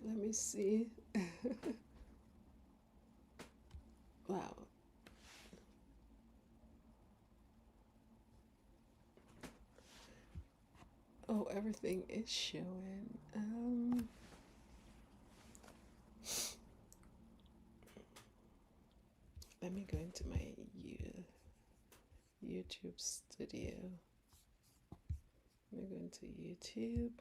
Let me see. Wow. Oh, everything is showing. Let me go into my YouTube studio. Let me go into YouTube.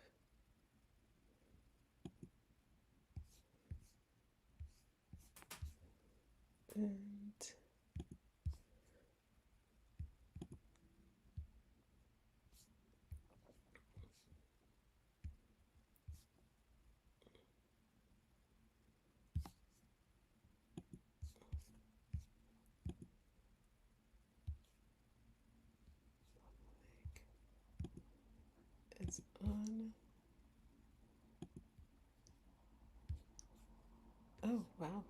And it's on. Oh, wow.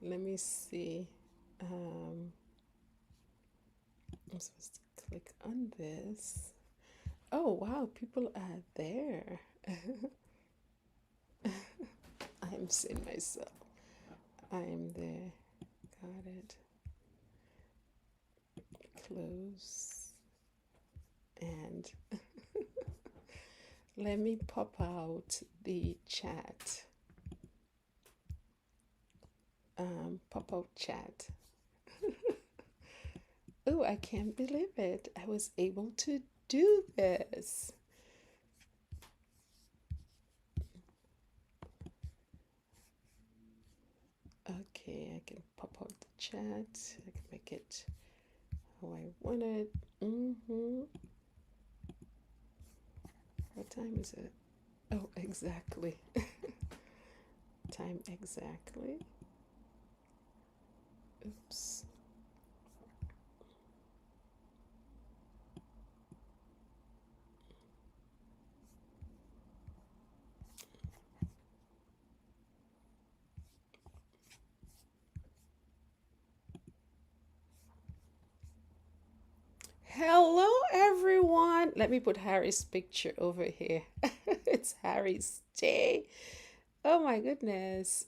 Let me see. I'm supposed to click on this. Oh, wow. People are there. I am seeing myself. I am there. Got it. Close. And let me pop out the chat. Pop out chat. Oh, I can't believe it. I was able to do this. Okay, I can pop out the chat. I can make it how I want it. What time is it? Oh, exactly. Time exactly. Oops. Hello, everyone. Let me put Harry's picture over here. It's Harry's day. Oh my goodness.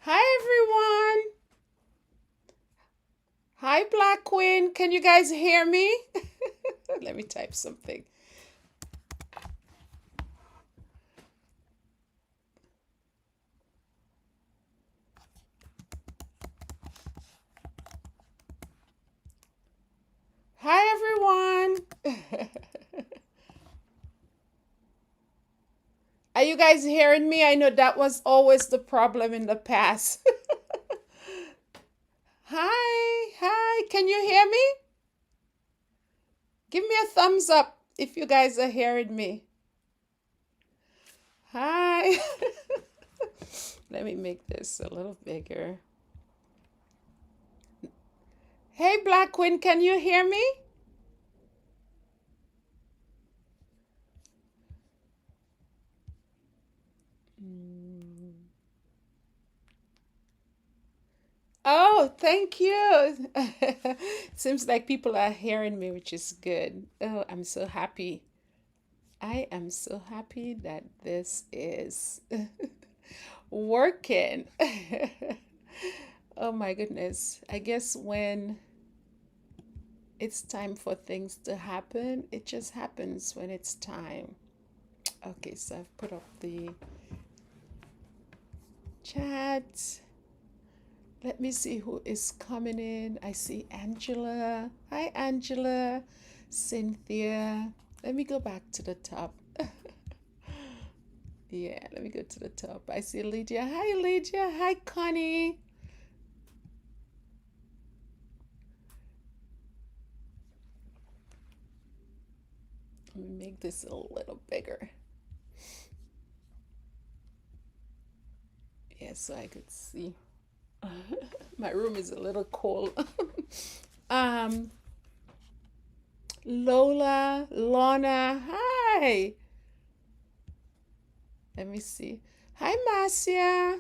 Hi, everyone. Hi, Black Queen. Can you guys hear me? Let me type something. Hi, everyone. Are you guys hearing me? I know that was always the problem in the past. Hi, hi. Can you hear me? Give me a thumbs up if you guys are hearing me. Hi. Let me make this a little bigger. Hey, Black Queen, can you hear me? Oh, thank you. Seems like people are hearing me, which is good. Oh, I'm so happy. I am so happy that this is working. Oh my goodness. I guess when it's time for things to happen, it just happens when it's time. Okay, so I've put up the chat. Let me see who is coming in. I see Angela. Hi, Angela. Cynthia. Let me go back to the top. Yeah, let me go to the top. I see Lydia. Hi, Lydia. Hi, Connie. Let me make this a little bigger. Yeah, so I could see. My room is a little cold. um, Lola, Lorna, hi. Let me see. Hi, Marcia.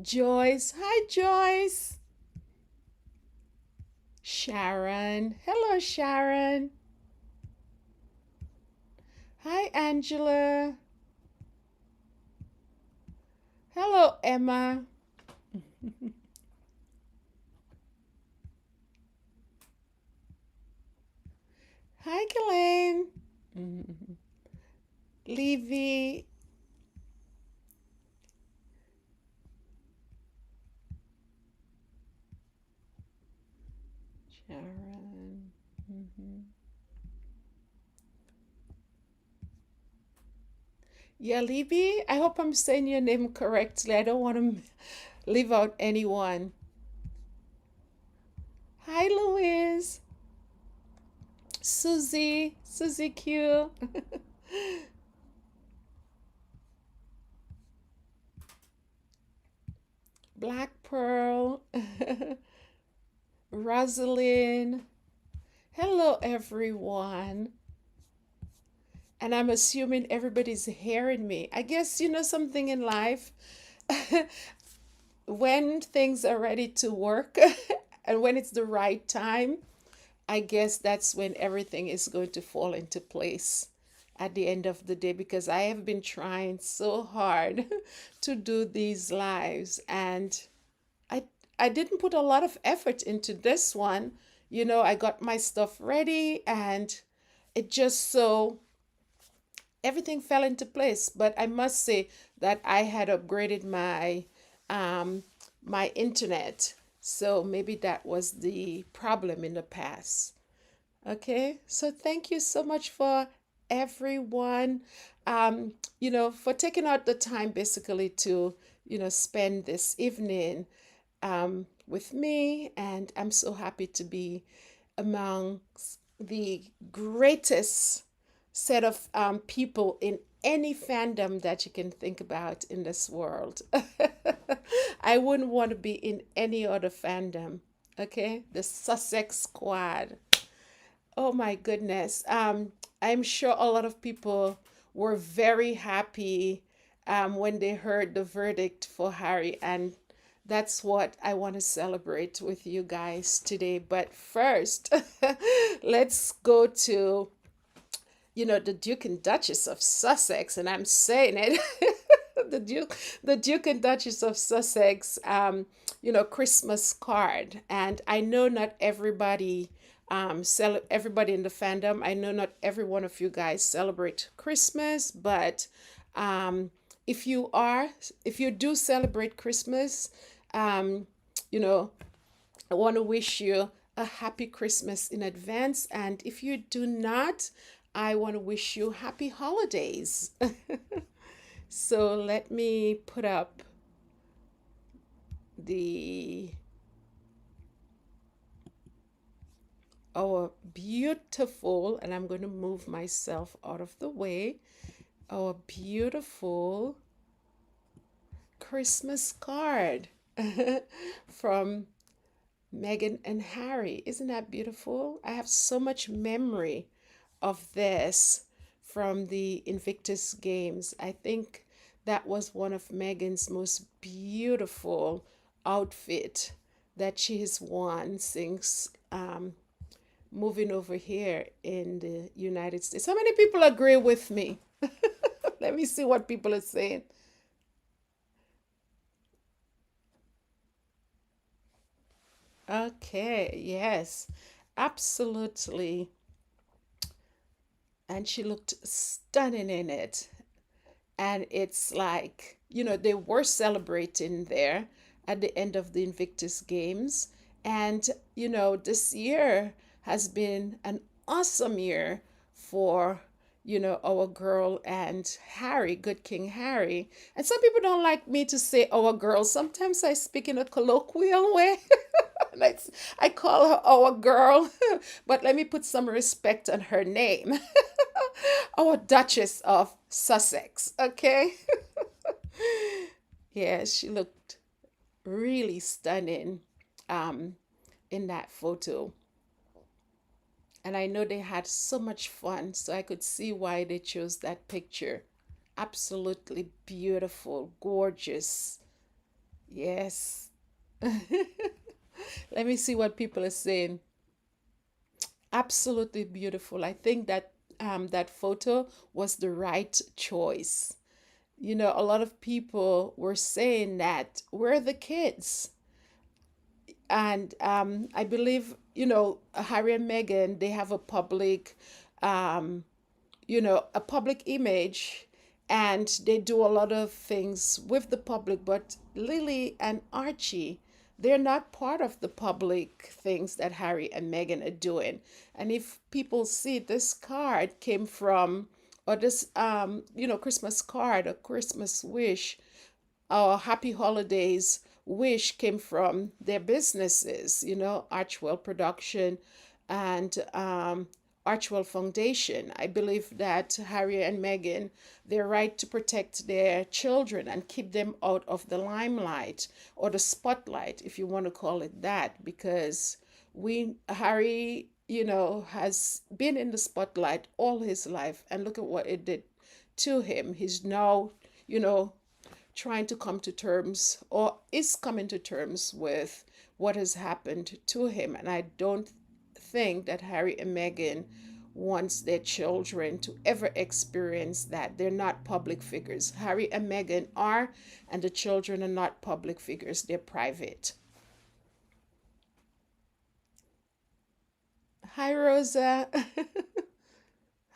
Joyce. Hi, Joyce. Sharon. Hello, Sharon. Hi, Angela. Hello, Emma. Hi, Glenn. Mhm. Levy. Sharon. Mhm. Yeah, Levy. I hope I'm saying your name correctly. I don't want to leave out anyone. Hi, Louise. Susie. Susie Q. Black Pearl. Rosalind. Hello, everyone. And I'm assuming everybody's hearing me. I guess you know something in life. When things are ready to work and when it's the right time, I guess that's when everything is going to fall into place at the end of the day because I have been trying so hard to do these lives and I I didn't put a lot of effort into this one. You know, I got my stuff ready and it just so everything fell into place. But I must say that I had upgraded um, my internet, so maybe that was the problem in the past. Okay, so thank you so much for everyone, for taking out the time basically to spend this evening with me, and I'm so happy to be among the greatest set of people in any fandom that you can think about in this world. I wouldn't want to be in any other fandom. Okay, the Sussex Squad. Oh my goodness. I'm sure a lot of people were very happy when they heard the verdict for Harry, and that's what I want to celebrate with you guys today. But first, let's go to, the Duke and Duchess of Sussex, and I'm saying it. the Duke and Duchess of Sussex, Christmas card. And I know not everybody, everybody in the fandom. I know not every one of you guys celebrate Christmas, but um, if you are, if you do celebrate Christmas, um, you know, I want to wish you a happy Christmas in advance. And if you do not, I want to wish you happy holidays. So let me put up the our beautiful, and I'm going to move myself out of the way, our beautiful Christmas card from Meghan and Harry. Isn't that beautiful? I have so much memory of this from the Invictus Games. I think that was one of Meghan's most beautiful outfit that she has worn since moving over here in the United States. How many people agree with me? Let me see what people are saying. Okay, yes, absolutely. And she looked stunning in it. And it's like, they were celebrating there at the end of the Invictus Games. And, this year has been an awesome year for, our girl and Harry, good King Harry. And some people don't like me to say our girl. Sometimes I speak in a colloquial way. Like I call her our girl, but let me put some respect on her name. Our Duchess of Sussex, okay? Yeah, she looked really stunning um, in that photo. And I know they had so much fun, so I could see why they chose that picture. Absolutely beautiful, gorgeous. Yes. Let me see what people are saying. Absolutely beautiful. I think that that photo was the right choice. A lot of people were saying that we're the kids. And I believe, Harry and Meghan, they have um, a public image, and they do a lot of things with the public. But Lily and Archie, they're not part of the public things that Harry and Meghan are doing. And if people see this card came from, or this, Christmas card, or Christmas wish, our happy holidays wish came from their businesses, Archwell Production and Archwell Foundation. I believe that Harry and Meghan, their right to protect their children and keep them out of the limelight or the spotlight, if you want to call it that, because Harry, has been in the spotlight all his life, and look at what it did to him. He's now, you know, trying to come to terms, or is coming to terms with what has happened to him. And I don't think that Harry and Meghan wants their children to ever experience that. They're not public figures. Harry and Meghan are, and the children are not public figures. They're private. Hi, Rosa.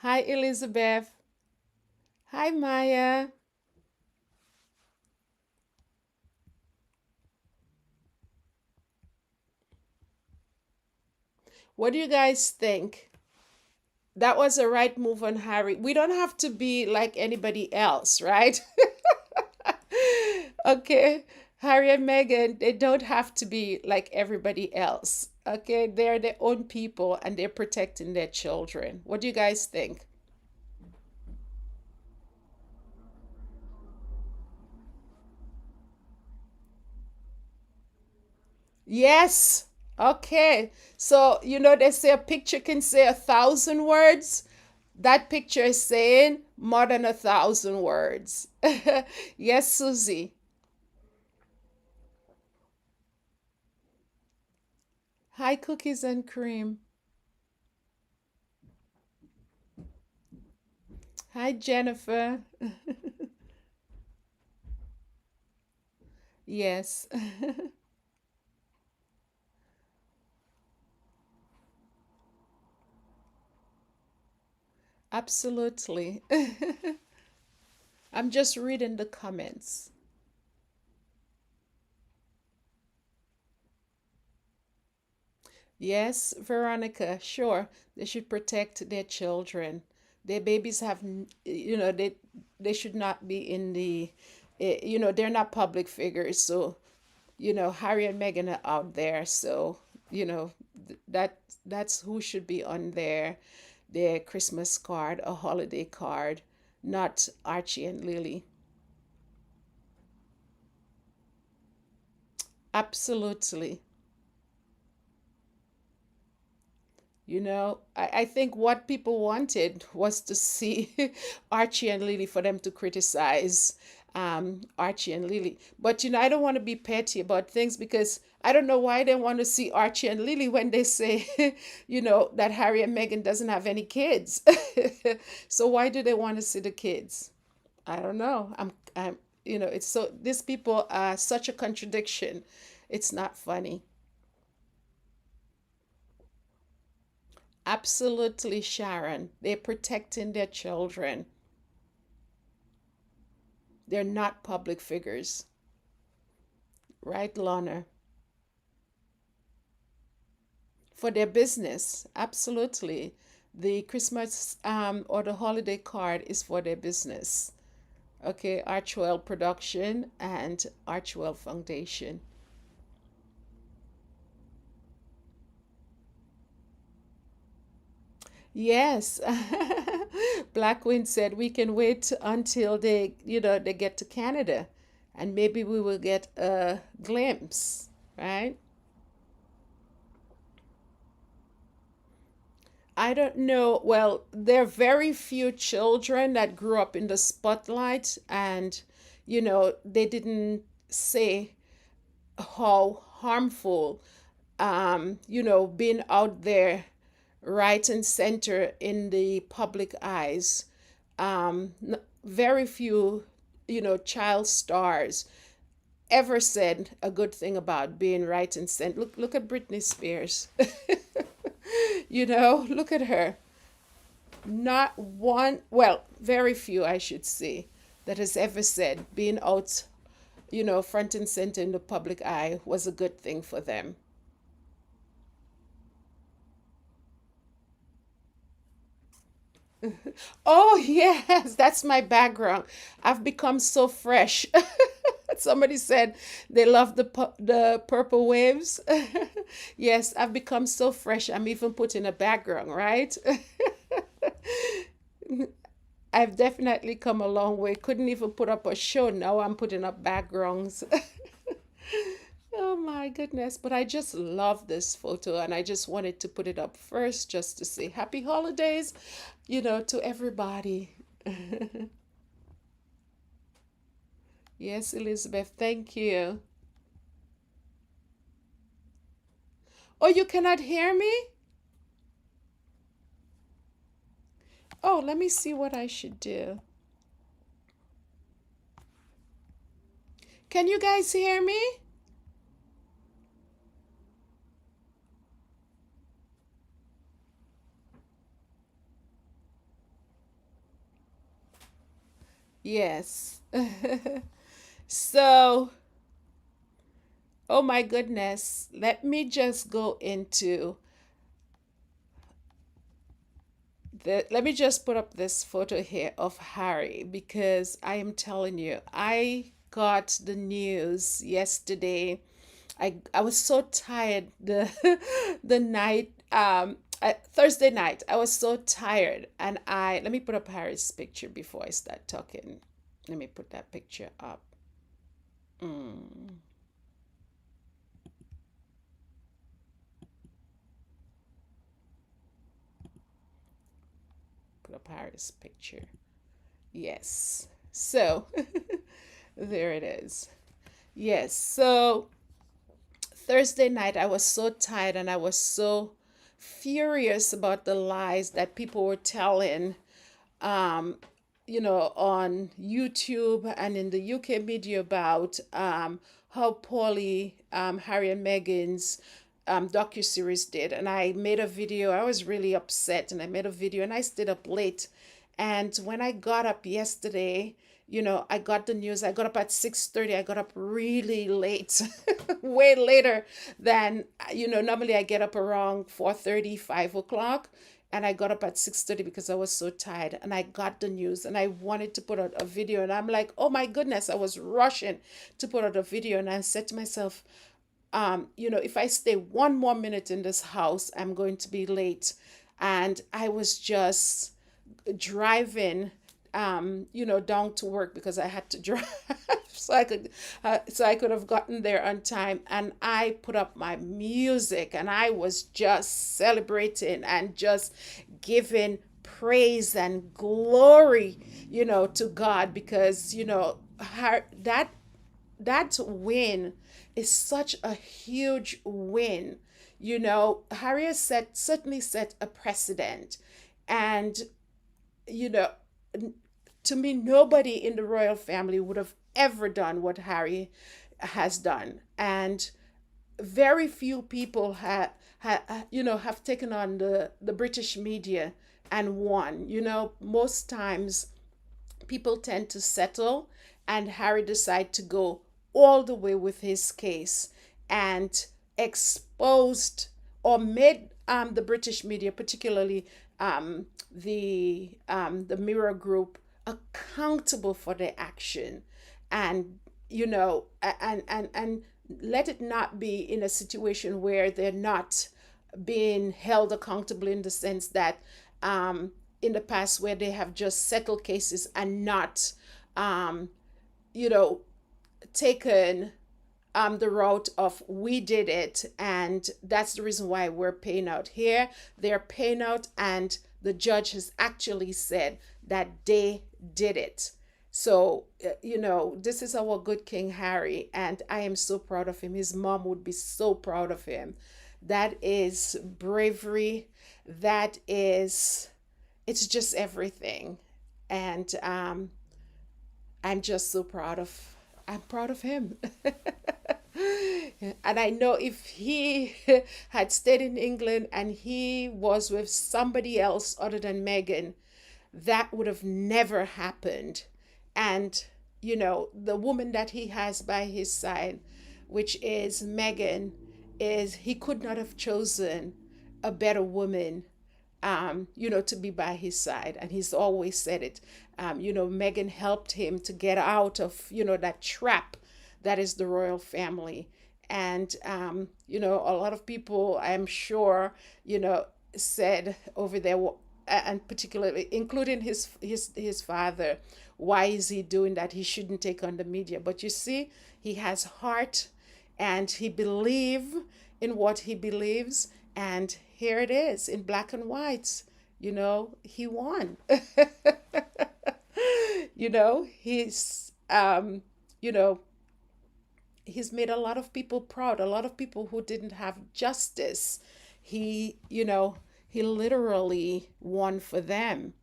Hi, Elizabeth. Hi, Maya. What do you guys think? That was a right move on Harry. We don't have to be like anybody else, right? Okay. Harry and Meghan, they don't have to be like everybody else. Okay. They're their own people, and they're protecting their children. What do you guys think? Yes. Okay. So, they say a picture can say 1,000 words. That picture is saying more than 1,000 words. Yes, Susie. Hi, Cookies and Cream. Hi, Jennifer. Yes, absolutely. I'm just reading the comments. Yes, Veronica, sure. They should protect their children. Their babies have, they should not be in they're not public figures. So, Harry and Meghan are out there. So, you know, that's who should be on their Christmas card, a holiday card, not Archie and Lily. Absolutely. I think what people wanted was to see Archie and Lily, for them to criticize Archie and Lily. But, I don't want to be petty about things, because I don't know why they want to see Archie and Lily when they say, that Harry and Meghan doesn't have any kids. So why do they want to see the kids? I don't know. It's so, these people are such a contradiction. It's not funny. Absolutely, Sharon. They're protecting their children. They're not public figures. Right, Lana? For their business. Absolutely. The Christmas or the holiday card is for their business. Okay, Archwell Production and Archwell Foundation. Yes. Blackwind said we can wait until they get to Canada, and maybe we will get a glimpse, right? I don't know. Well, there are very few children that grew up in the spotlight, and they didn't say how harmful being out there, right and center in the public eyes. Very few, child stars ever said a good thing about being right and center. Look at Britney Spears. Look at her. Not one, well, very few, I should say, that has ever said being out, front and center in the public eye was a good thing for them. Oh, yes, that's my background. I've become so fresh. Somebody said they love the purple waves. Yes, I've become so fresh. I'm even putting a background, right? I've definitely come a long way. Couldn't even put up a show. Now I'm putting up backgrounds. Oh my goodness. But I just love this photo and I just wanted to put it up first just to say happy holidays, to everybody. Yes, Elizabeth, thank you. Oh, you cannot hear me? Oh, let me see what I should do. Can you guys hear me? Yes. So, oh my goodness, let me just go into let me just put up this photo here of Harry because I am telling you, I got the news yesterday. I was so tired the night Thursday night. I was so tired and I let me put up Harry's picture before I start talking. Let me put that picture up. Mm, put up Harry's picture. Yes. So there it is. Yes. So Thursday night, I was so tired and I was so furious about the lies that people were telling, um, on YouTube and in the UK media about how poorly Harry and Meghan's docuseries did. And I made a video. I was really upset and I made a video and I stayed up late. And when I got up yesterday, I got the news. I got up at 6:30. I got up really late, way later than, normally I get up around 4:30, 5 o'clock. And I got up at 6:30 because I was so tired. And I got the news and I wanted to put out a video. And I'm like, oh my goodness, I was rushing to put out a video. And I said to myself, if I stay one more minute in this house, I'm going to be late. And I was just driving down to work because I had to drive so I could have gotten there on time. And I put up my music and I was just celebrating and just giving praise and glory, to God because that win is such a huge win. Harriet certainly set a precedent. And, you know, to me, nobody in the royal family would have ever done what Harry has done. And very few people have taken on the British media and won. Most times people tend to settle, and Harry decided to go all the way with his case and exposed or made the British media, particularly the Mirror Group, accountable for their action, and and let it not be in a situation where they're not being held accountable in the sense that in the past where they have just settled cases and not um, you know taken the route of we did it and that's the reason why we're paying out. Here they're paying out and the judge has actually said that they did it. So this is our good King Harry, and I am so proud of him. His mom would be so proud of him. That is bravery. That is, it's just everything. And I'm just so proud of, I'm proud of him. And I know if he had stayed in England and he was with somebody else other than Megan, that would have never happened. And, the woman that he has by his side, which is Megan, is he could not have chosen a better woman, to be by his side. And he's always said it. Megan helped him to get out of, that trap that is the royal family. And, a lot of people, I'm sure, said over there, and particularly including his father, why is he doing that? He shouldn't take on the media. But you see, he has heart, and he believe in what he believes, and here it is in black and white. He won. He's you know he's made a lot of people proud, a lot of people who didn't have justice. He literally won for them.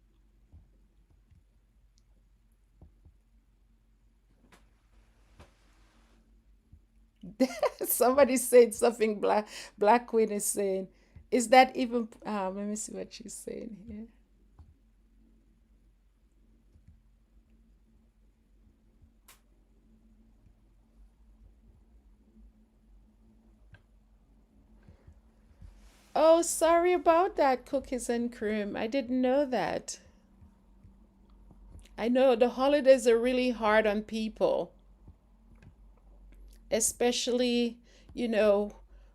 Somebody said something. Black Queen is saying, is that even let me see what she's saying here. Oh, sorry about that, cookies and cream. I didn't know that. I know the holidays are really hard on people, especially, you know,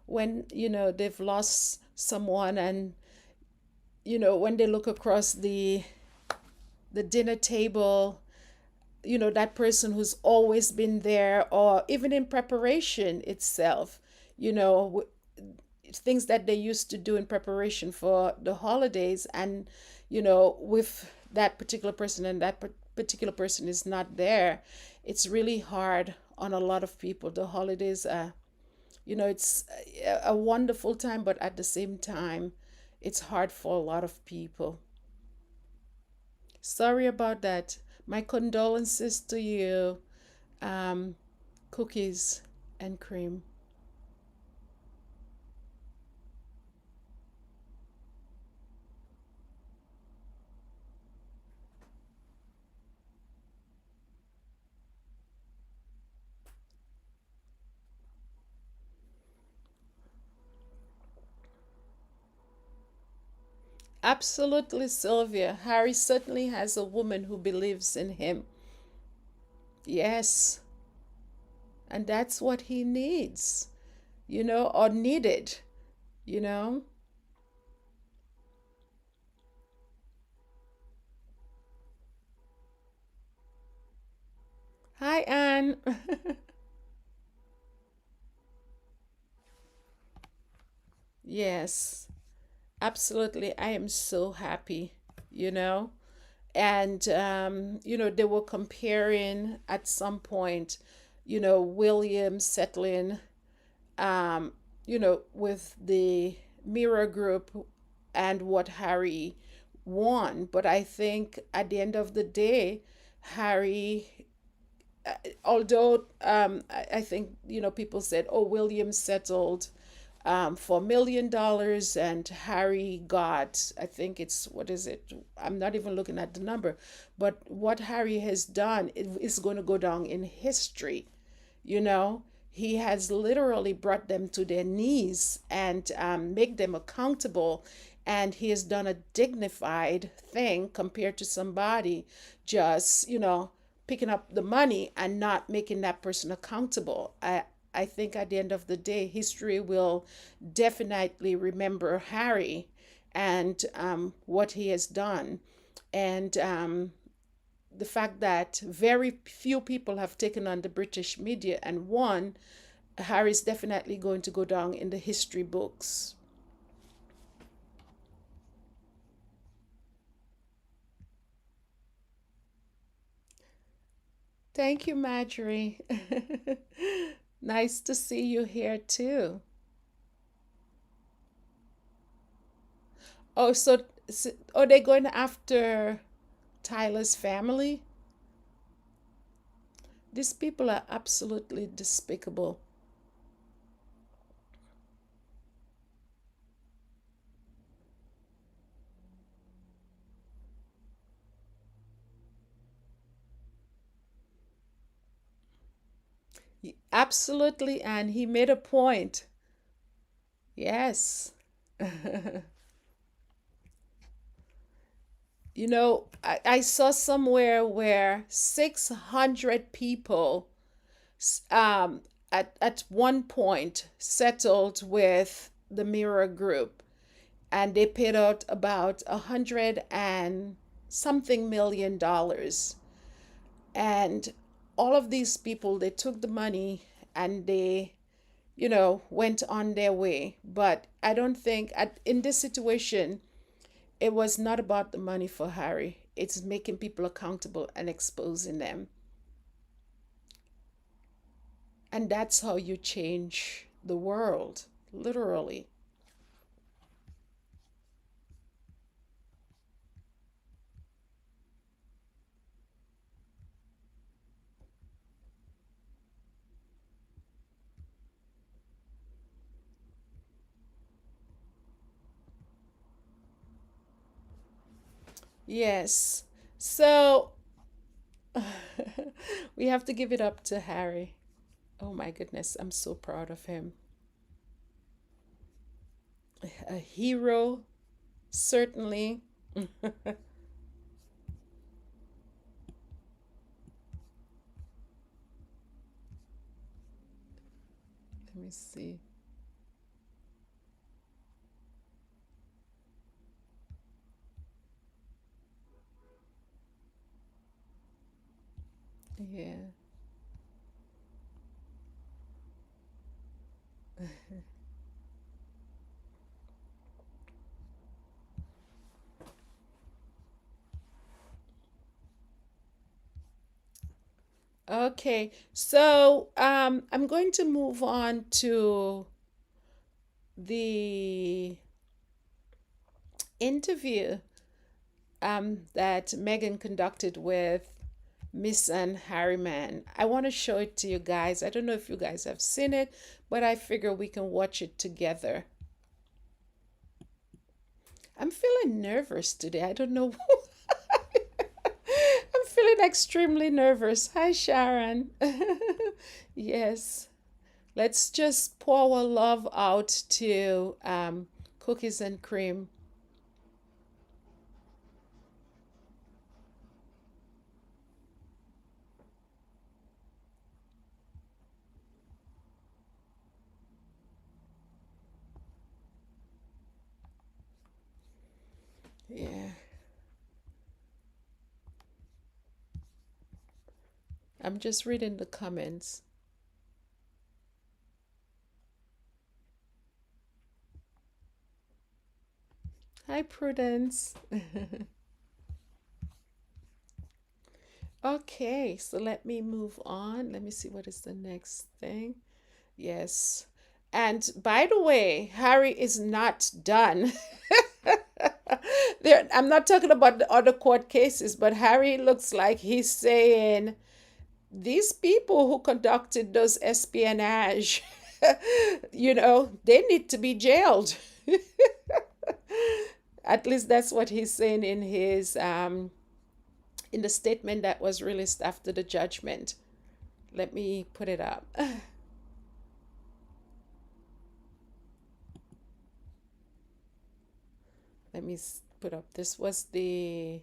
when, they've lost someone, and, when they look across the dinner table, that person who's always been there, or even in preparation itself, you know, things that they used to do in preparation for the holidays, and, with that particular person, and that particular person is not there. It's really hard on a lot of people. The holidays are, it's a wonderful time, but at the same time, it's hard for a lot of people. Sorry about that. My condolences to you, um, cookies and cream. Absolutely, Sylvia. Harry certainly has a woman who believes in him. Yes, and that's what he needs, or needed, you know. Hi, Anne. Yes, absolutely. I am so happy, you know. And, they were comparing at some point, William settling, um, with the Mirror Group and what Harry won. But I think at the end of the day, Harry, although I think, people said, oh, William settled for $1 million, and Harry got, I think it's, what is it? I'm not even looking at the number, but what Harry has done is going to go down in history. You know, he has literally brought them to their knees, and make them accountable. And he has done a dignified thing compared to somebody just, picking up the money and not making that person accountable. I think at the end of the day, history will definitely remember Harry and what he has done. And the fact that very few people have taken on the British media and won, Harry's definitely going to go down in the history books. Thank you, Marjorie. Nice to see you here too. Oh, so are they going after Tyler's family? These people are absolutely despicable. Absolutely, and he made a point. Yes. I saw somewhere where 600 people at one point settled with the Mirror Group, and they paid out about 100 and something million dollars. And all of these people, they took the money and they, went on their way. But I don't think in this situation, it was not about the money for Harry. It's making people accountable and exposing them. And that's how you change the world, literally. Yes. So we have to give it up to Harry. Oh my goodness, I'm so proud of him. A hero, certainly. Let me see. Yeah. Okay. So I'm going to move on to the interview that Megan conducted with Miss and Harriman. I want to show it to you guys. I don't know if you guys have seen it, but I figure we can watch it together. I'm feeling nervous today. I don't know. I'm feeling extremely nervous. Hi, Sharon. Yes. Let's just pour our love out to Cookies and Cream. Yeah. I'm just reading the comments. Hi, Prudence. Okay, so let me move on. Let me see what is the next thing. Yes. And by the way, Harry is not done. I'm not talking about the other court cases, but Harry looks like he's saying these people who conducted those espionage, they need to be jailed. At least that's what he's saying in the statement that was released after the judgment. Let me put it up. Let me put up. This was the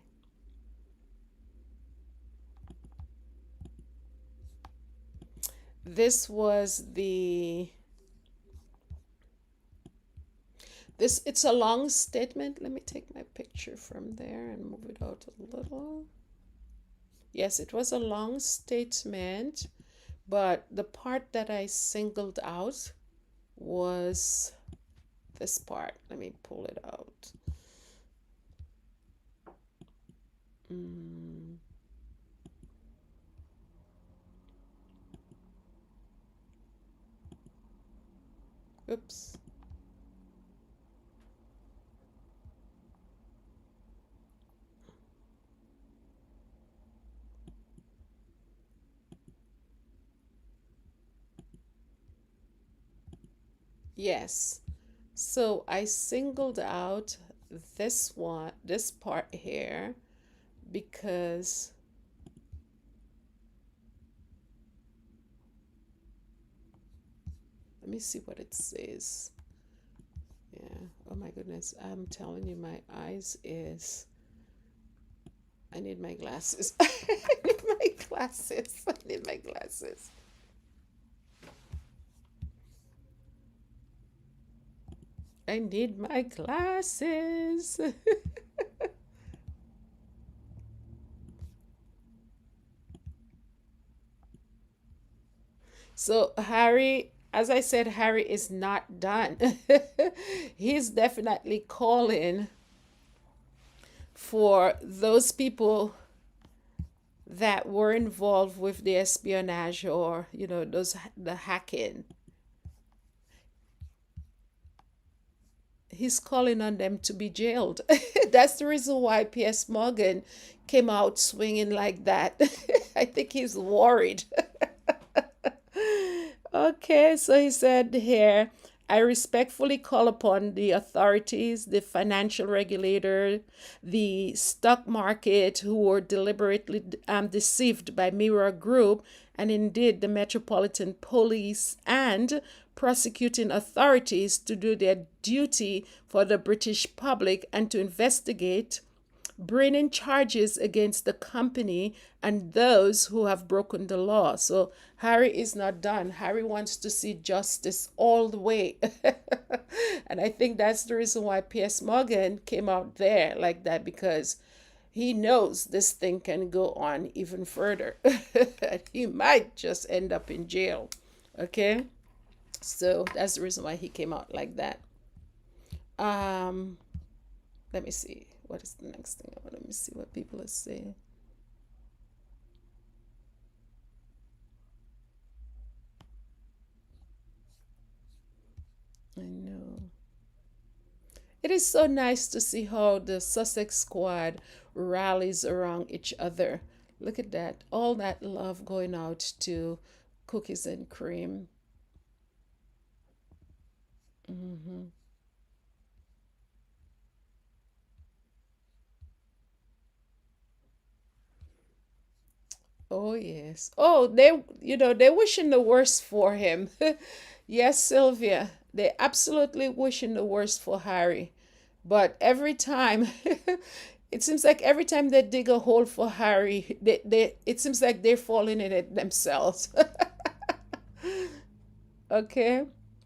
this it's a long statement. Let me take my picture from there and move it out a little. Yes, it was a long statement, but the part that I singled out was this part. Let me pull it out. Mm, oops. Yes. So I singled out this one, this part here, because let me see what it says. Yeah. Oh my goodness. I'm telling you, my eyes is. I need my glasses. I need my glasses. I need my glasses. I need my glasses. So, Harry, as I said, Harry is not done. He's definitely calling for those people that were involved with the espionage, or those the hacking. He's calling on them to be jailed. That's the reason why P.S. Morgan came out swinging like that. I think he's worried. Okay, so he said here, I respectfully call upon the authorities, the financial regulator, the stock market, who were deliberately deceived by Mirror Group, and indeed the Metropolitan Police and prosecuting authorities to do their duty for the British public and to investigate, bringing charges against the company and those who have broken the law. So Harry is not done. Harry wants to see justice all the way. And I think that's the reason why P.S. Morgan came out there like that, because he knows this thing can go on even further. He might just end up in jail. Okay? So that's the reason why he came out like that. Um, Let me see. What is the next thing? Let me see what people are saying. I know. It is so nice to see how the Sussex squad rallies around each other. Look at that. All that love going out to Cookies and Cream. Hmm. Oh, yes. Oh, they're wishing the worst for him. Yes, Sylvia. They absolutely wishing the worst for Harry. But every time, it seems like every time they dig a hole for Harry, it seems like they're falling in it themselves. Okay?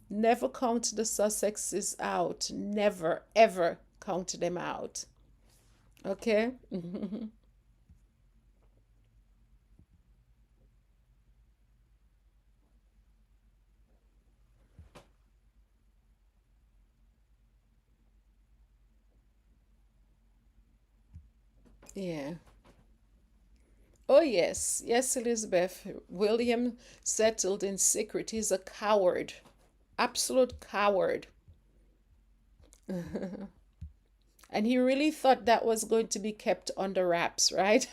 Never count the Sussexes out. Never, ever count them out. Okay? Yeah. Oh, yes. Yes, Elizabeth. William settled in secret. He's a coward. Absolute coward. And he really thought that was going to be kept under wraps, right?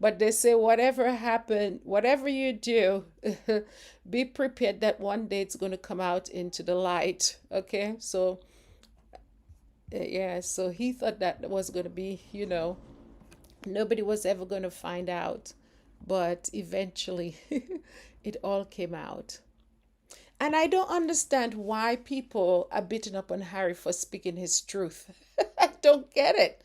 But they say, whatever happened, whatever you do, be prepared that one day it's going to come out into the light. Okay? So, yeah, so he thought that was going to be, nobody was ever going to find out. But eventually, it all came out. And I don't understand why people are beating up on Harry for speaking his truth. I don't get it.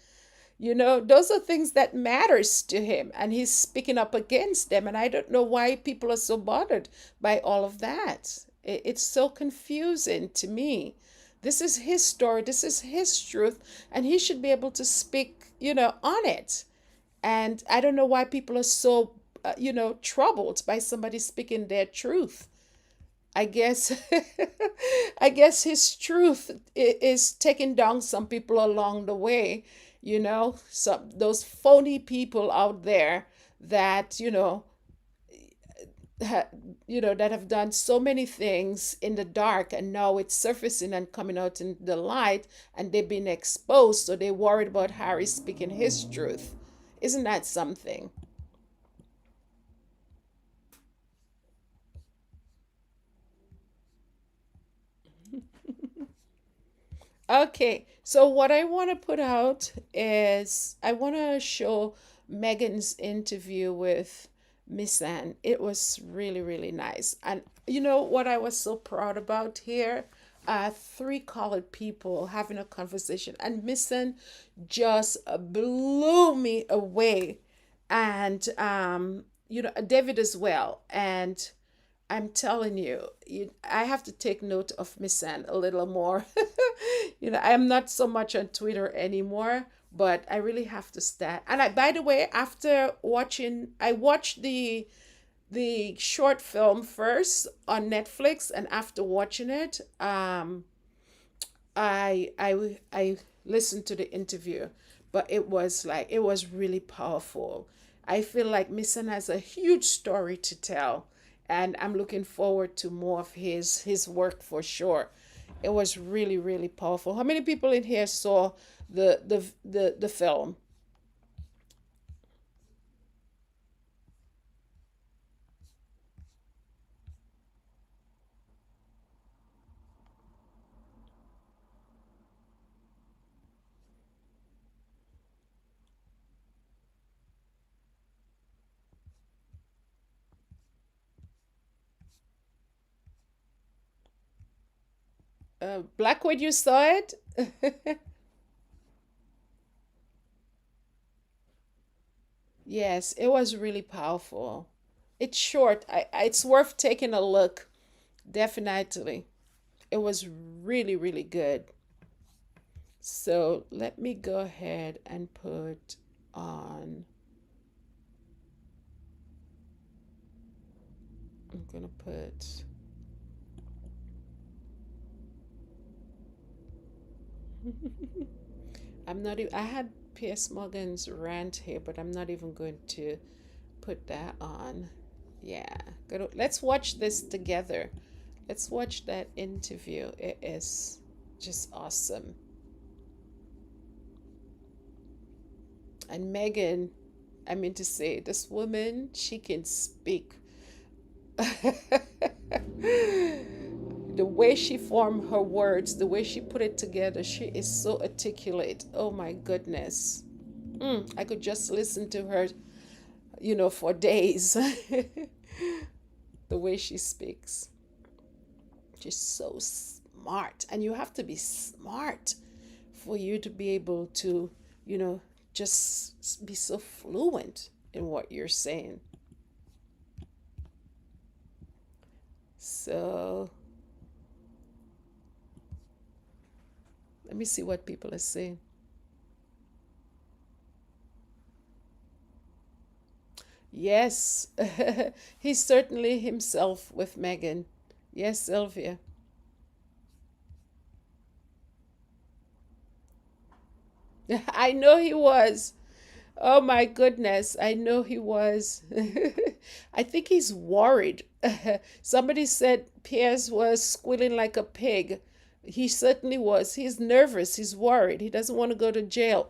Those are things that matters to him, and he's speaking up against them, and I don't know why people are so bothered by all of that. It's so confusing to me. This is his story, this is his truth, and he should be able to speak, on it. And I don't know why people are so troubled by somebody speaking their truth. I guess I guess his truth is taking down some people along the way, some those phony people out there that ha, that have done so many things in the dark, and now it's surfacing and coming out in the light, and they've been exposed, so they're worried about Harry speaking his truth. Isn't that something? Okay, so what I want to put out is I want to show Megan's interview with Miss Anne. It was really, really nice. And you know what I was so proud about here? Three colored people having a conversation, and Miss Anne just blew me away. And, David as well. And I'm telling you, I have to take note of Miss Anne a little more. I'm not so much on Twitter anymore, but I really have to start. And by the way, after watching, I watched the short film first on Netflix, and after watching it, I listened to the interview, but it was really powerful. I feel like Misan has a huge story to tell, and I'm looking forward to more of his work for sure. It was really, really powerful. How many people in here saw the film? Blackwood, you saw it? Yes, it was really powerful. It's short. It's worth taking a look. Definitely. It was really, really good. So let me go ahead and put on, I'm gonna put, I'm not even, I had Pierce Morgan's rant here, but I'm not even going to put that on. Yeah, let's watch this together. Let's watch that interview. It is just awesome. And Megan, I mean to say, this woman, she can speak. The way she formed her words, the way she put it together, she is so articulate. Oh my goodness. I could just listen to her, for days. The way she speaks. She's so smart. And you have to be smart for you to be able to, you know, just be so fluent in what you're saying. So let me see what people are saying. Yes, he's certainly himself with Megan. Yes, Sylvia. I know he was. Oh my goodness, I know he was. I think he's worried. Somebody said Piers was squealing like a pig. He certainly was. He's nervous. He's worried. He doesn't want to go to jail.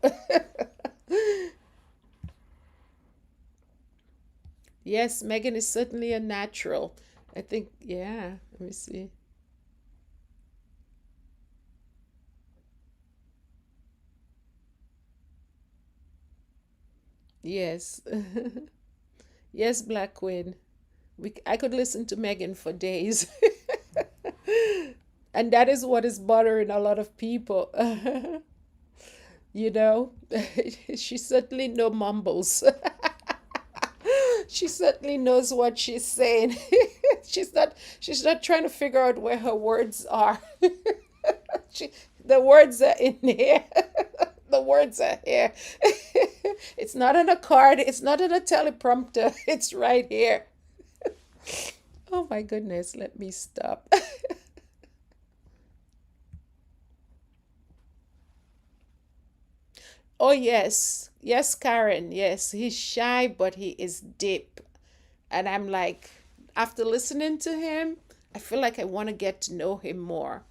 Yes, Megan is certainly a natural. I think, yeah, let me see. Yes. Yes, Black Queen. I could listen to Megan for days. And that is what is bothering a lot of people. you know, she certainly no mumbles. She certainly knows what she's saying. She's not trying to figure out where her words are. she, the words are in here. The words are here. It's not on a card, it's not on a teleprompter. It's right here. Oh my goodness, let me stop. Oh yes. Yes, Karen. Yes, he's shy but he is deep. And I'm like, after listening to him, I feel like I want to get to know him more.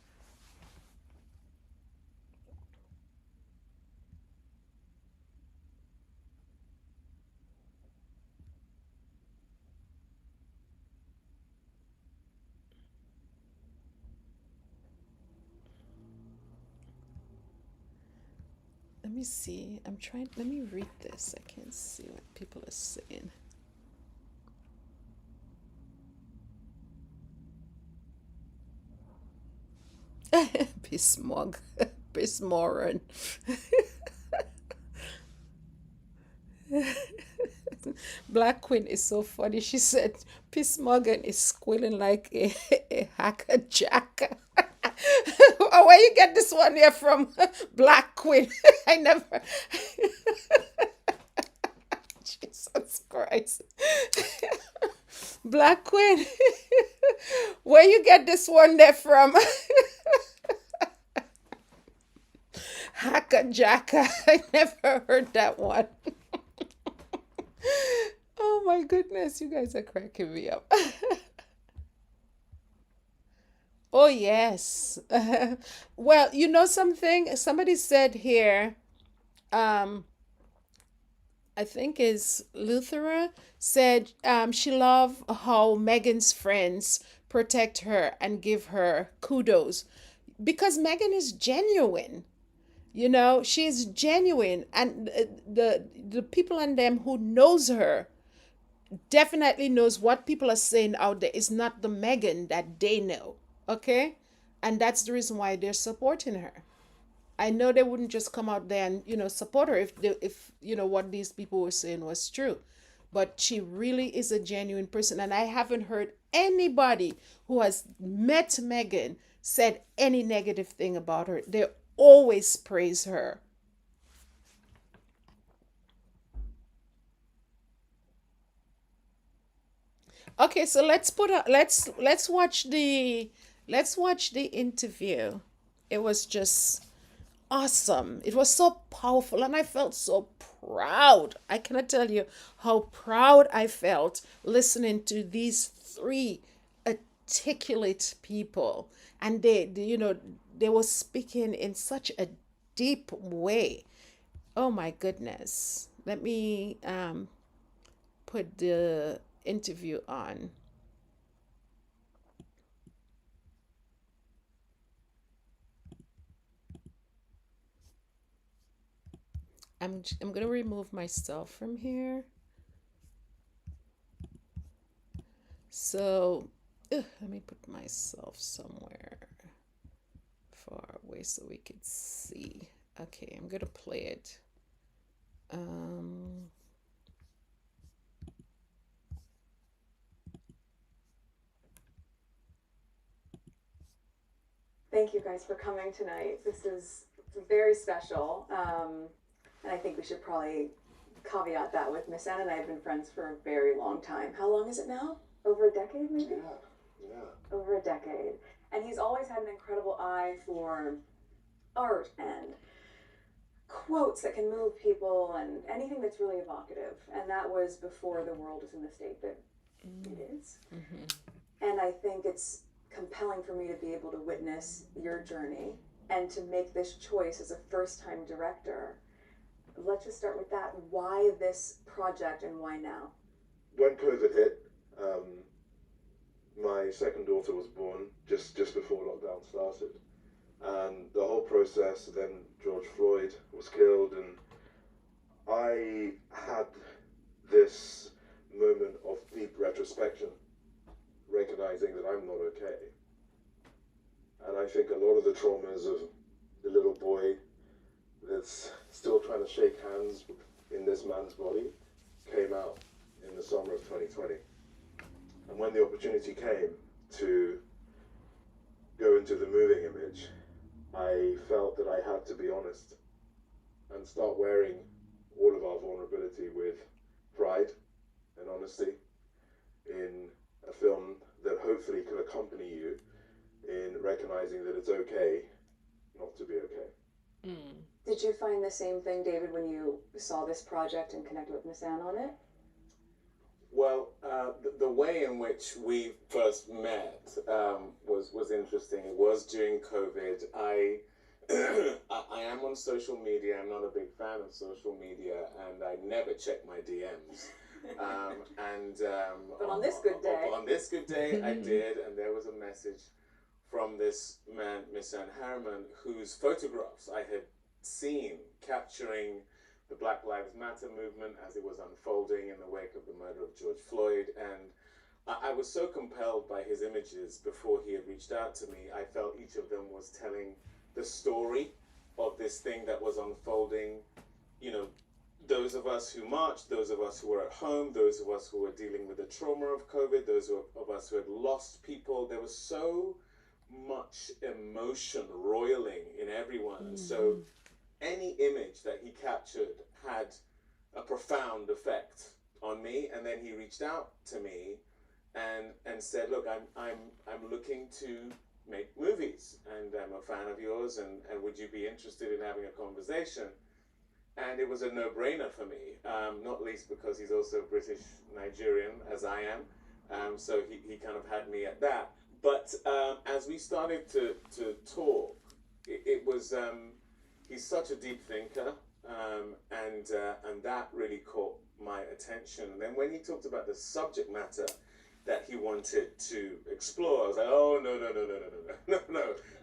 me see. I'm trying. Let me read this. I can't see what people are saying. Pismog. Pismoran. Black Queen is so funny. She said, Piss Morgan is squealing like a hacker jacker. Oh, where you get this one here from? Black Queen. I never. Jesus Christ. Black Queen. Where you get this one there from? Hacker jacker. I never heard that one. Oh my goodness, you guys are cracking me up. Oh, yes. Well, you know something? Somebody said here, um, I think is Luthera, said she loved how Megan's friends protect her and give her kudos because Megan is genuine. You know, she's genuine, and the people and them who knows her definitely knows what people are saying out there is not the Megan that they know. Okay? And that's the reason why they're supporting her. I know they wouldn't just come out there and, support her if what these people were saying was true. But she really is a genuine person, and I haven't heard anybody who has met Megan said any negative thing about her. They always praise her. Okay, so let's watch the interview. It was just awesome. It was so powerful, and I felt so proud. I cannot tell you how proud I felt listening to these three articulate people, and they were speaking in such a deep way. Oh my goodness. Let me put the interview on. I'm gonna remove myself from here. So let me put myself somewhere far away so we could see. Okay, I'm gonna play it. Um, Thank you guys for coming tonight. This is very special. And I think we should probably caveat that with Miss Anna and I have been friends for a very long time. How long is it now? Over a decade, maybe? Yeah. Over a decade. And he's always had an incredible eye for art and quotes that can move people and anything that's really evocative. And that was before the world is in the state that it is. And I think it's compelling for me to be able to witness your journey and to make this choice as a first time director. Let's just start with that. Why this project and why now? When COVID hit, my second daughter was born just before lockdown started, and the whole process. Then George Floyd was killed, and I had this moment of deep retrospection, recognizing that I'm not okay. And I think a lot of the traumas of the little boy that's still trying to shake hands in this man's body came out in the summer of 2020. And when the opportunity came to go into the moving image, I felt that I had to be honest and start wearing all of our vulnerability with pride and honesty in a film that hopefully could accompany you in recognizing that it's okay not to be okay. Did you find the same thing, David, when you saw this project and connected with Miss Anne on it? Well, the way in which we first met was interesting. It was during COVID. I am on social media. I'm not a big fan of social media, and I never check my DMs. But on this good day, on this good day, I did, and there was a message from this man, Miss Anne Harriman, whose photographs I had scene capturing the Black Lives Matter movement as it was unfolding in the wake of the murder of George Floyd. And I was so compelled by his images before he had reached out to me. I felt each of them was telling the story of this thing that was unfolding. You know, those of us who marched, those of us who were at home, those of us who were dealing with the trauma of COVID, those of us who had lost people. There was so much emotion roiling in everyone. And so any image that he captured had a profound effect on me. And then he reached out to me and said, look, I'm looking to make movies, and I'm a fan of yours, and would you be interested in having a conversation? And it was a no-brainer for me, not least because he's also British Nigerian, as I am. So he kind of had me at that. But as we started to talk, it was, he's such a deep thinker, and that really caught my attention. And then when he talked about the subject matter that he wanted to explore, I was like, oh, no,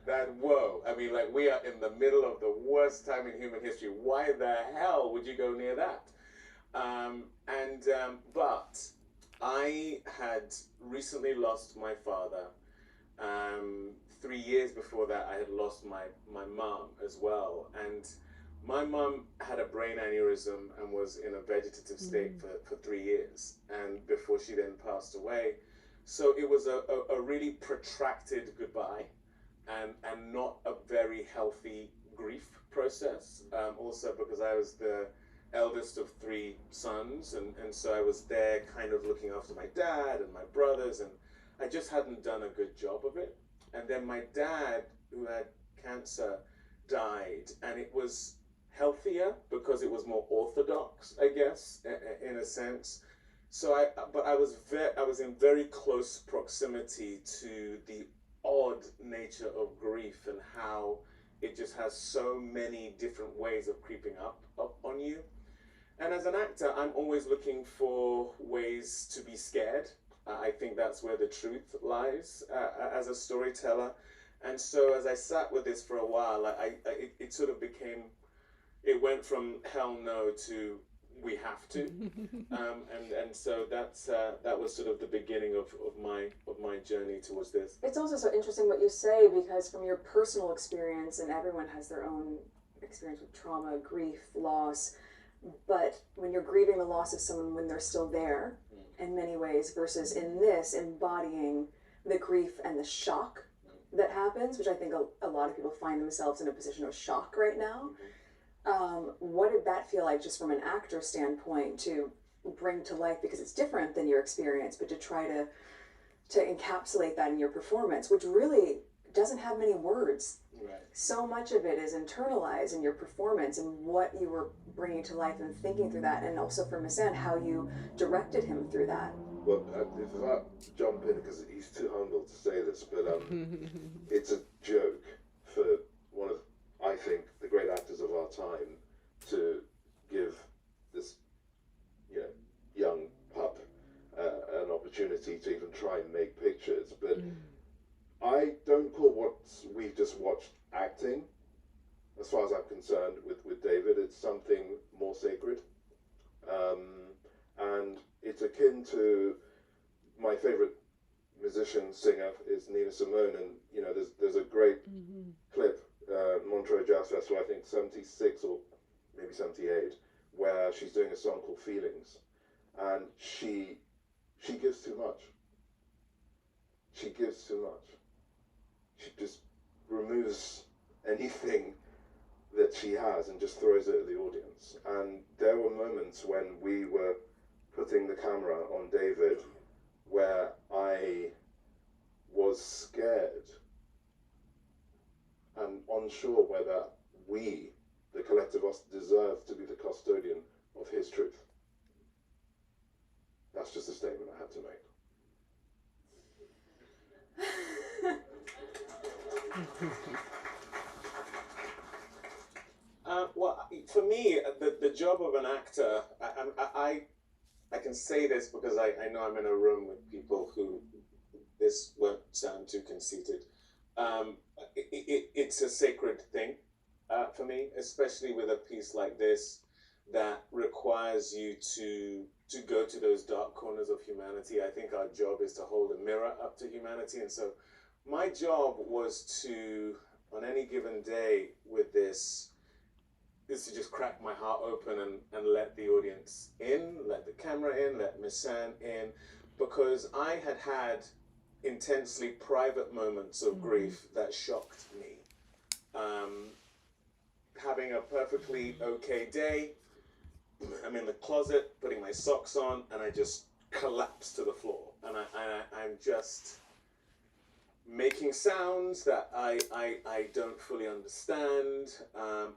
that, whoa. I mean, like, we are in the middle of the worst time in human history. Why the hell would you go near that? But I had recently lost my father. 3 years before that, I had lost my mom as well. And my mom had a brain aneurysm and was in a vegetative state for 3 years, and before she then passed away. So it was a really protracted goodbye, and not a very healthy grief process. Also because I was the eldest of 3 sons, and so I was there kind of looking after my dad and my brothers, and I just hadn't done a good job of it. And then my dad, who had cancer, died, and it was healthier because it was more orthodox, I guess, in a sense. So I was in very close proximity to the odd nature of grief and how it just has so many different ways of creeping up on you. And as an actor, I'm always looking for ways to be scared. I think that's where the truth lies as a storyteller. And so as I sat with this for a while, it sort of became, it went from hell no to we have to. And so that was sort of the beginning of my journey towards this. It's also so interesting what you say, because from your personal experience, and everyone has their own experience with trauma, grief, loss, but when you're grieving the loss of someone when they're still there, in many ways, versus in this embodying the grief and the shock that happens, which I think a lot of people find themselves in a position of shock right now. What did that feel like, just from an actor standpoint, to bring to life, because it's different than your experience, but to try to encapsulate that in your performance, which really doesn't have many words. Right. So much of it is internalized in your performance and what you were bringing to life and thinking through that, and also for Misan, how you directed him through that. Well, if I jump in, because he's too humble to say this, but it's a joke for one of, I think, the great actors of our time to give this, young pup an opportunity to even try and make pictures. But I don't call what we've just watched acting, as far as I'm concerned, with David. It's something more sacred. And it's akin to my favorite musician, singer, is Nina Simone. And, there's a great clip, Montreux Jazz Festival, I think 76 or maybe 78, where she's doing a song called Feelings. And she gives too much. She gives too much. She just removes anything that she has and just throws it at the audience. And there were moments when we were putting the camera on David where I was scared and unsure whether we, the collective us, deserve to be the custodian of his truth. That's just a statement I had to make. Well, for me, the job of an actor, I can say this because I know I'm in a room with people who this won't sound too conceited. It's a sacred thing. for me, especially with a piece like this that requires you to go to those dark corners of humanity. I think our job is to hold a mirror up to humanity, and so my job was to, on any given day with this, is to just crack my heart open and let the audience in, let the camera in, let Miss Anne in, because I had intensely private moments of grief that shocked me. Having a perfectly okay day, I'm in the closet putting my socks on, and I just collapse to the floor, and I'm just making sounds that I don't fully understand,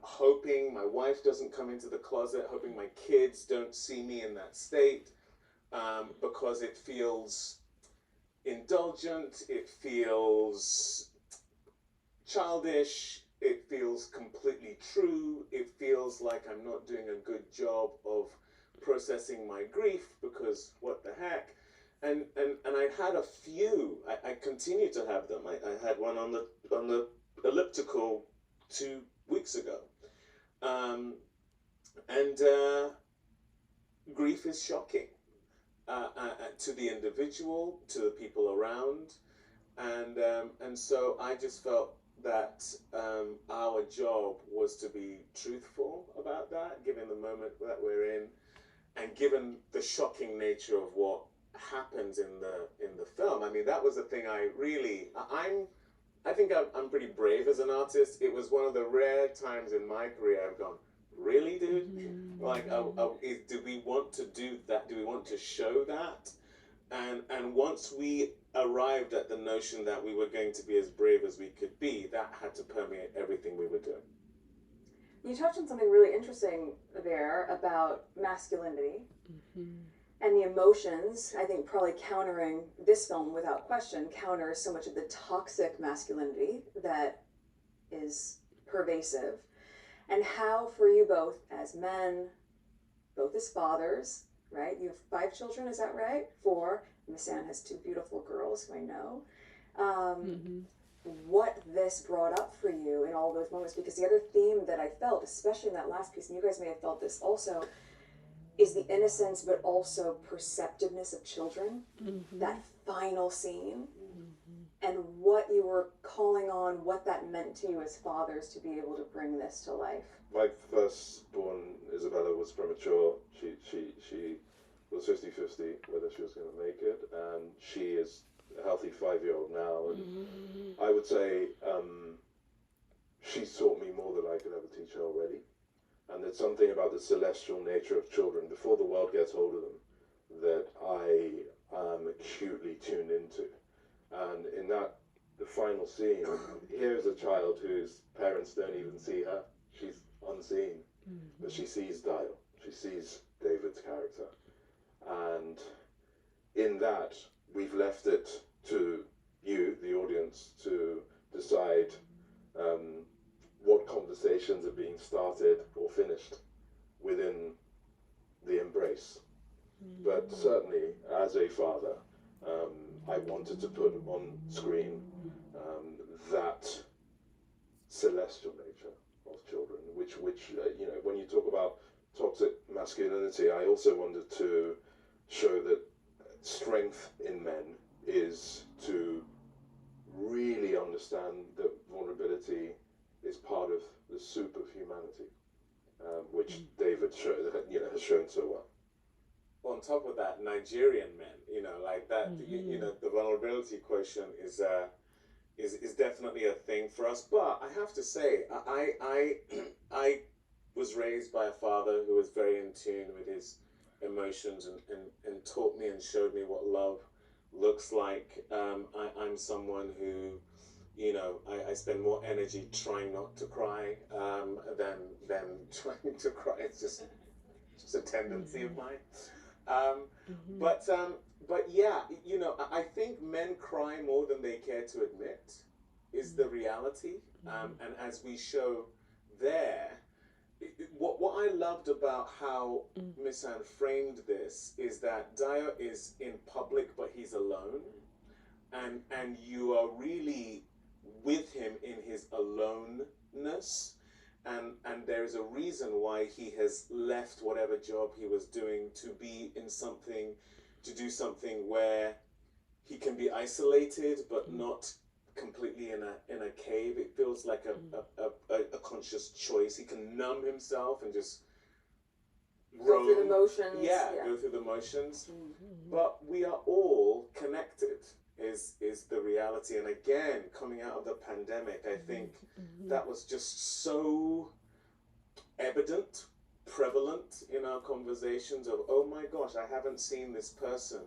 hoping my wife doesn't come into the closet, hoping my kids don't see me in that state, because it feels indulgent, it feels childish, it feels completely true, it feels like I'm not doing a good job of processing my grief, because what the heck. And I had a few. I continue to have them. I had one on the elliptical 2 weeks ago, and grief is shocking to the individual, to the people around, and so I just felt that our job was to be truthful about that, given the moment that we're in, and given the shocking nature of what happens in the film. I mean, that was the thing I think I'm pretty brave as an artist. It was one of the rare times in my career I've gone, really, dude? Like, do we want to do that? Do we want to show that? And once we arrived at the notion that we were going to be as brave as we could be, that had to permeate everything we were doing. You touched on something really interesting there about masculinity and the emotions. I think probably countering this film, without question, counters so much of the toxic masculinity that is pervasive. And how, for you both as men, both as fathers, right? You have 5 children, is that right? 4. Miss Anne has 2 beautiful girls who I know. What this brought up for you in all those moments, because the other theme that I felt, especially in that last piece, and you guys may have felt this also, is the innocence but also perceptiveness of children. That final scene, and what you were calling on, what that meant to you as fathers to be able to bring this to life. My firstborn, Isabella, was premature. She was 50-50 whether she was going to make it, and she is a healthy 5-year-old now. And I would say she's taught me more than I could ever teach her already. And there's something about the celestial nature of children before the world gets hold of them that I am acutely tuned into. And in that, the final scene, here's a child whose parents don't even see her. She's unseen, but she sees Dio. She sees David's character. And in that, we've left it to you, the audience, to decide what conversations are being started or finished within the embrace. But certainly, as a father, I wanted to put on screen that celestial nature of children, which you know, when you talk about toxic masculinity, I also wanted to show that strength in men is to really understand that vulnerability is part of the soup of humanity, which David has shown so well. On top of that, Nigerian men, like that, the vulnerability quotient is definitely a thing for us. But I have to say, I was raised by a father who was very in tune with his emotions and taught me and showed me what love looks like. I'm someone who, I spend more energy trying not to cry than trying to cry. It's just a tendency of mine. But yeah, I think men cry more than they care to admit is the reality. And as we show there, what I loved about how Miss Anne framed this is that Dio is in public, but he's alone. And you are really with him in his aloneness. and there is a reason why he has left whatever job he was doing to be in something, to do something where he can be isolated but not completely in a cave. It feels like a conscious choice. He can numb himself and just Go through the roam. motions. Yeah, go through the motions. But we are all connected is the reality. And again, coming out of the pandemic, I think that was just so evident, prevalent in our conversations of, oh my gosh, I haven't seen this person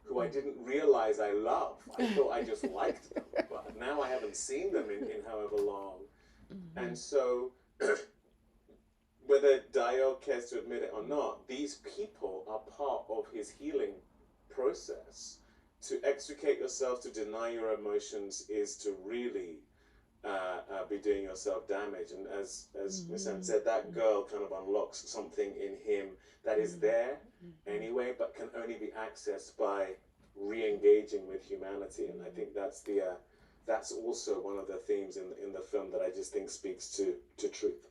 who I didn't realize I love. I thought I just liked them, but now I haven't seen them in however long. And so, whether Dio cares to admit it or not, these people are part of his healing process. To extricate yourself, to deny your emotions, is to really be doing yourself damage. And as Miss Anne said, that girl kind of unlocks something in him that is there anyway, but can only be accessed by re-engaging with humanity. And I think that's also one of the themes in the film that I just think speaks to truth.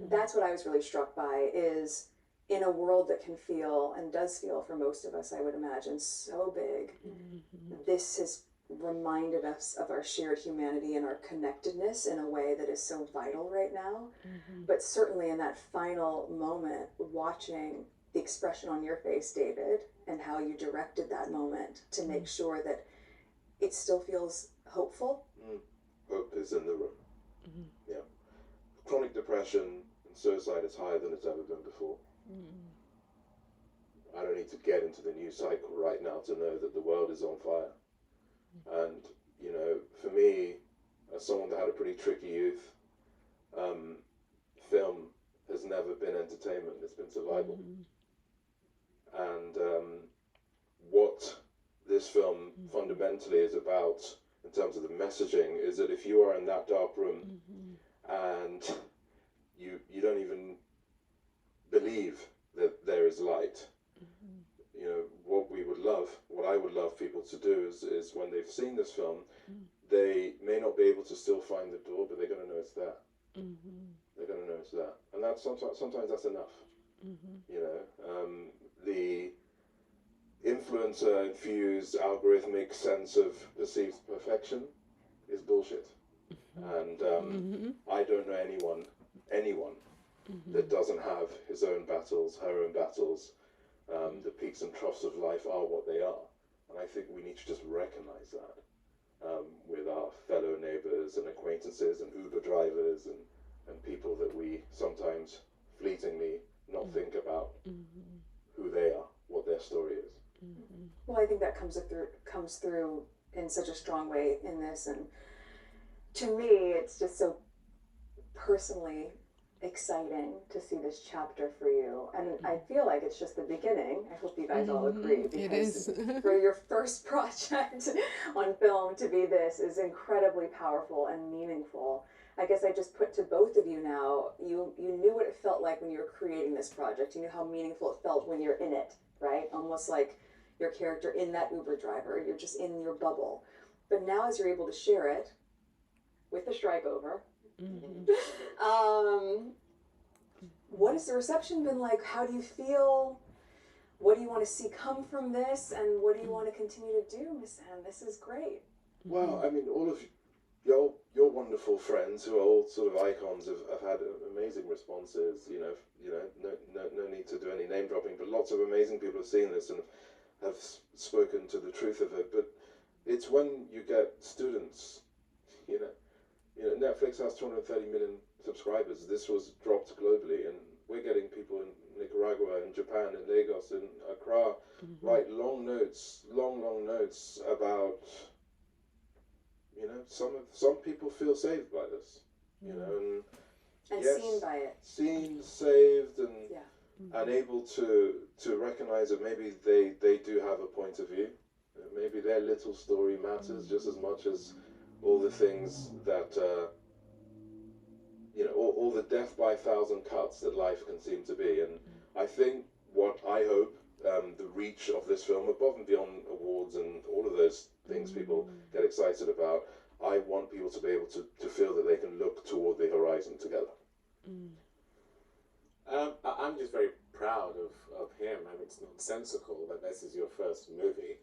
That's what I was really struck by, is in a world that can feel, and does feel for most of us, I would imagine, so big, this has reminded us of our shared humanity and our connectedness in a way that is so vital right now. But certainly in that final moment, watching the expression on your face, David, and how you directed that moment to make sure that it still feels hopeful. Hope is in the room. Yeah. Chronic depression and suicide is higher than it's ever been before. I don't need to get into the news cycle right now to know that the world is on fire. And, you know, for me, as someone that had a pretty tricky youth, film has never been entertainment, it's been survival. And what this film fundamentally is about, in terms of the messaging, is that if you are in that dark room and you don't even believe that there is light, you know, what I would love people to do is when they've seen this film, they may not be able to still find the door, but they're going to know it's there. They're going to know it's there. And that's sometimes that's enough. You know, the influencer-infused algorithmic sense of perceived perfection is bullshit. And I don't know anyone that doesn't have his own battles, her own battles. The peaks and troughs of life are what they are. And I think we need to just recognize that with our fellow neighbors and acquaintances and Uber drivers and people that we sometimes fleetingly not think about who they are, what their story is. Well, I think that comes through in such a strong way in this, and to me, it's just so personally exciting to see this chapter for you, and I feel like it's just the beginning. I hope you guys all agree, because It is. for your first project on film to be this is incredibly powerful and meaningful. I guess I just put to both of you now, you knew what it felt like when you were creating this project. You knew how meaningful it felt when you're in it, right? Almost like your character in that Uber driver, you're just in your bubble. But now as you're able to share it with the strike over, what has the reception been like? How do you feel? What do you want to see come from this? And what do you want to continue to do, Miss Anne? This is great. Well, I mean, all of your wonderful friends, who are all sort of icons, have had amazing responses. You know, no need to do any name dropping, but lots of amazing people have seen this and have spoken to the truth of it. But it's when you get students, you know, Netflix has 230 million subscribers. This was dropped globally, and we're getting people in Nicaragua, in Japan, in Lagos, in Accra, write long notes about, you know, some people feel saved by this, you know, And yes, seen by it. seen, saved, and Yeah. and able to recognize that maybe they do have a point of view. Maybe their little story matters just as much as all the things that, you know, all the death by a thousand cuts that life can seem to be. And I think what I hope, the reach of this film, above and beyond awards and all of those things people get excited about, I want people to be able to feel that they can look toward the horizon together. I'm just very proud of him. I mean, it's nonsensical that this is your first movie.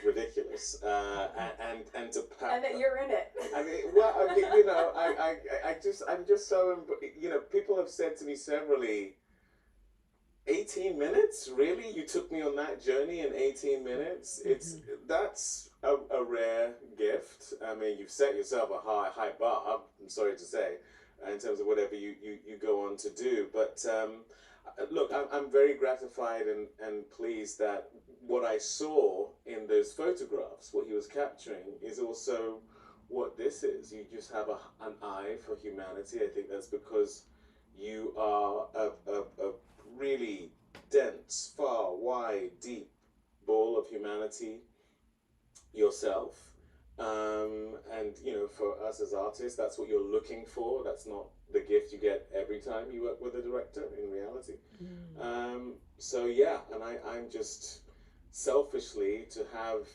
Ridiculous. And to And that you're in it. I mean, well, I mean, you know, I'm just so, you know, people have said to me severally, 18 minutes? Really? You took me on that journey in 18 minutes? That's a rare gift. I mean, you've set yourself a high bar, I'm sorry to say, in terms of whatever you go on to do. But look, I'm very gratified and pleased that what I saw in those photographs, what he was capturing, is also what this is. You just have an eye for humanity. I think that's because you are a really dense, far, wide, deep ball of humanity yourself. And you know, for us as artists, that's what you're looking for. That's not the gift you get every time you work with a director in reality. So yeah, and I'm just selfishly to have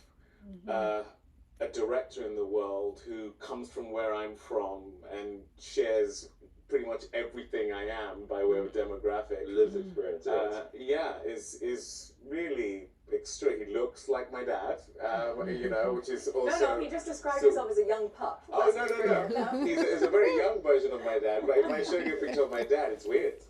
a director in the world who comes from where I'm from and shares pretty much everything I am by way of demographic. Lived experience. Yeah, is really extreme. He looks like my dad, you know, which is also. No, he just described himself as a young pup. Oh no! He's a very young version of my dad. But if I show you a picture of my dad, it's weird.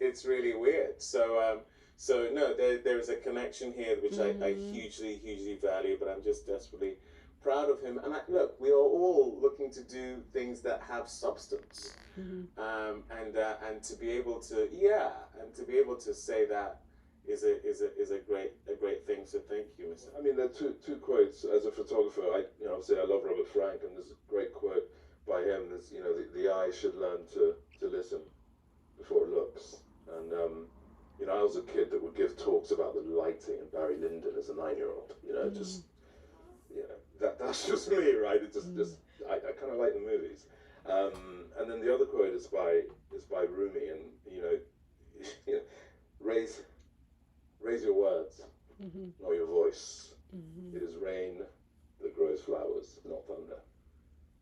It's really weird. So no, there is a connection here which I hugely value. But I'm just desperately proud of him. And look, we are all looking to do things that have substance, and to be able to say that is a great thing. So thank you, Mr. I mean, there are two quotes. As a photographer, obviously I love Robert Frank, and there's a great quote by him. There's, you know, the eye should learn to listen before it looks. And you know, I was a kid that would give talks about the lighting and Barry Lyndon as a 9-year-old. You know, just that's just me, right? It just I kind of like the movies. And then the other quote is by Rumi, and you know, raise your words, not your voice. It is rain that grows flowers, not thunder.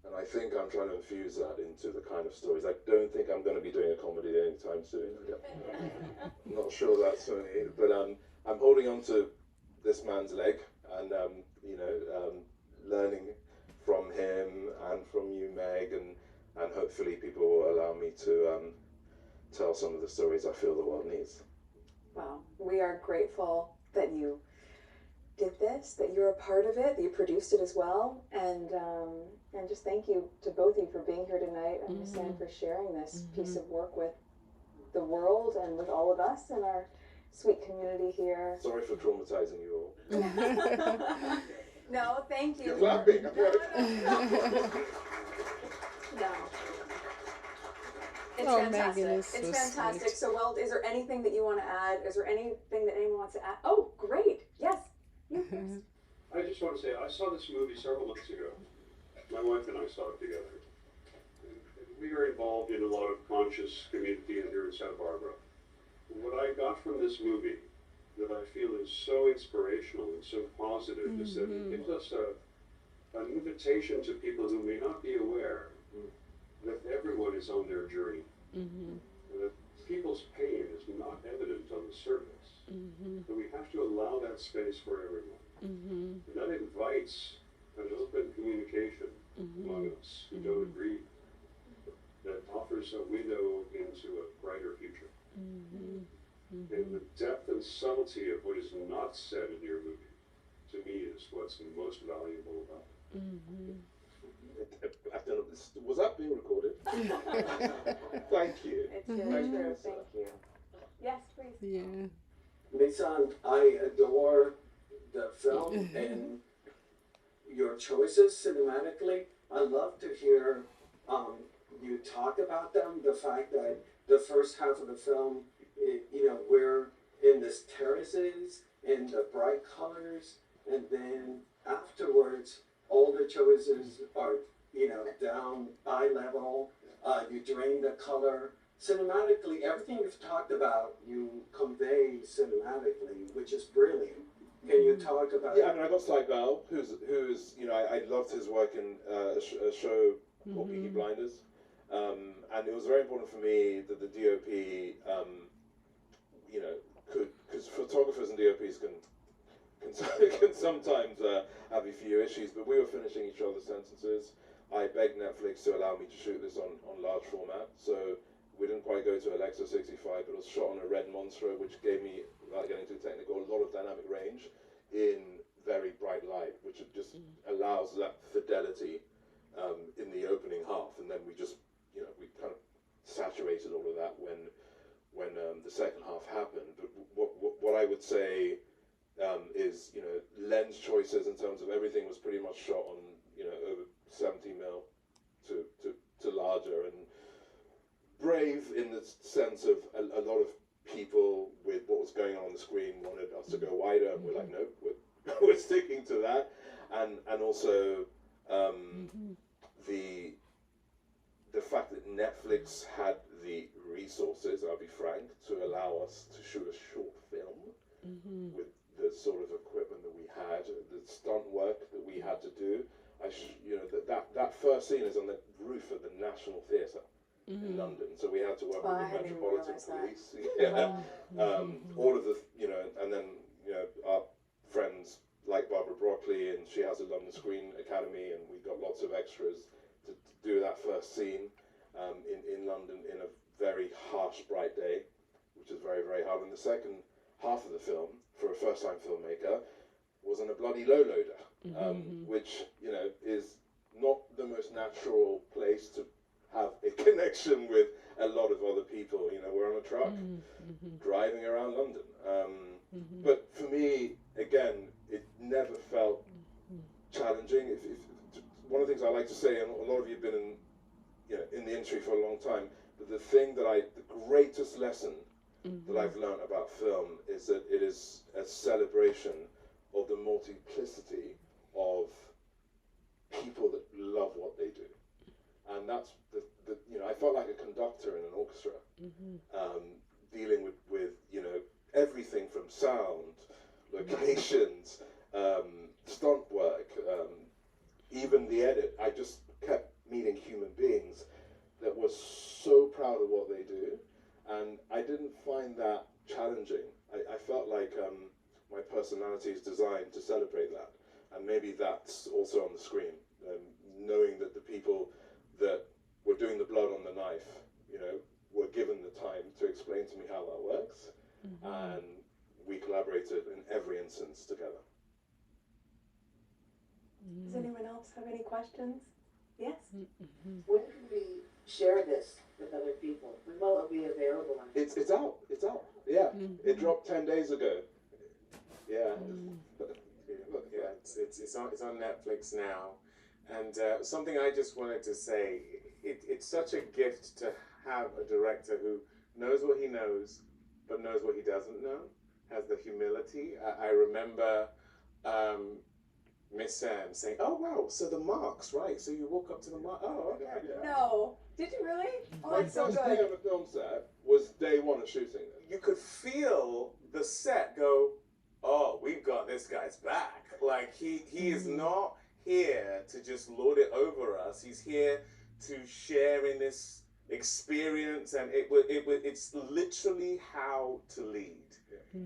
And I think I'm trying to infuse that into the kind of stories. I don't think I'm going to be doing a comedy anytime soon. I'm not sure that's for me, but I'm holding on to this man's leg, and you know, learning from him and from you, Meg, and hopefully people will allow me to tell some of the stories I feel the world needs. Well, we are grateful that you did this, that you're a part of it, that you produced it as well, and just thank you to both of you for being here tonight, and Miss Anne for sharing this piece of work with the world and with all of us and our sweet community here. Sorry for traumatizing you all. No, thank you. You're clapping. No. It's fantastic. Megan is It's so fantastic. sweet. So, Weld, is there anything that you want to add? Is there anything that anyone wants to add? Oh, great. Yes. You first. I just want to say, I saw this movie several months ago. My wife and I saw it together. And we are involved in a lot of conscious community here in Santa Barbara. What I got from this movie that I feel is so inspirational and so positive is that it gives us an invitation to people who may not be aware that everyone is on their journey. And that people's pain is not evident on the surface. So we have to allow that space for everyone. And that invites an open communication among us who don't agree, that offers a window into a brighter future. And the depth and subtlety of what is not said in your movie, to me, is what's most valuable about it. Was that being recorded? Thank you. It's very true. Thank you. Yes, please. Yeah. Nissan, I adore the film and your choices cinematically. I love to hear you talk about them. The fact that the first half of the film, we're in this terraces and the bright colors, and then afterwards, all the choices are, down eye level. You drain the color. Cinematically, everything you've talked about, you convey cinematically, which is brilliant. Can you talk about Yeah, I mean, I got Cy Bell, who's I loved his work in a show called Peaky Blinders. And it was very important for me that the DOP, you know, could, because photographers and DOPs can sometimes have a few issues, but we were finishing each other's sentences. I begged Netflix to allow me to shoot this on large format, so we didn't quite go to Alexa 65, but it was shot on a Red Monstro, which gave me, without getting too technical, a lot of dynamic range in very bright light, which just allows that fidelity in the opening half, and then we just, you know, we kind of saturated all of that when the second half happened. But what I would say is, you know, lens choices in terms of everything was pretty much shot on, you know, over 70 mil to larger, and brave in the sense of a lot of people with what was going on the screen wanted us to go wider, and we're like, nope, we're sticking to that, and also the fact that Netflix had the resources, I'll be frank, to allow us to shoot a short film with the sort of equipment that we had, the stunt work that we had to do. You know, that first scene is on the roof of the National Theatre in London, so we had to work with the Metropolitan Police. All of the, you know, and then, you know, our friends like Barbara Broccoli, and she has a London Screen Academy, and we got lots of extras to do that first scene in London in a very harsh, bright day, which is very, very hard. And the second half of the film, for a first-time filmmaker, was on a bloody low loader, which, you know, is not the most natural place to have a connection with a lot of other people. You know, we're on a truck driving around London. But for me, again, it never felt challenging. One of the things I like to say, and a lot of you have been in, you know, in the industry for a long time, but the greatest lesson that I've learned about film is that it is a celebration of the multiplicity of people that love what they do. And that's you know, I felt like a conductor in an orchestra, dealing with, you know, everything from sound, locations, stunt work, even the edit. I just kept meeting human beings that were so proud of what they do, and I didn't find that challenging. I felt like my personality is designed to celebrate that, and maybe that's also on the screen, knowing that the people that were doing the blood on the knife, you know, were given the time to explain to me how that works, and we collaborated in every instance together. Does anyone else have any questions? Yes? When can we share this with other people? When will it be available? It's out. Yeah, it dropped 10 days ago. Yeah. Yeah, it's on Netflix now, and something I just wanted to say, it's such a gift to have a director who knows what he knows, but knows what he doesn't know, has the humility. I remember Miss Sam saying, "Oh wow, so the marks, right? So you walk up to the mark. Oh, okay." Yeah. No. Did you really? Oh, My that's so first day good. on a film set was day one of shooting it. You could feel the set go, "Oh, we've got this guy's back." Like he is not here to just lord it over us. He's here to share in this experience, and it's literally how to lead.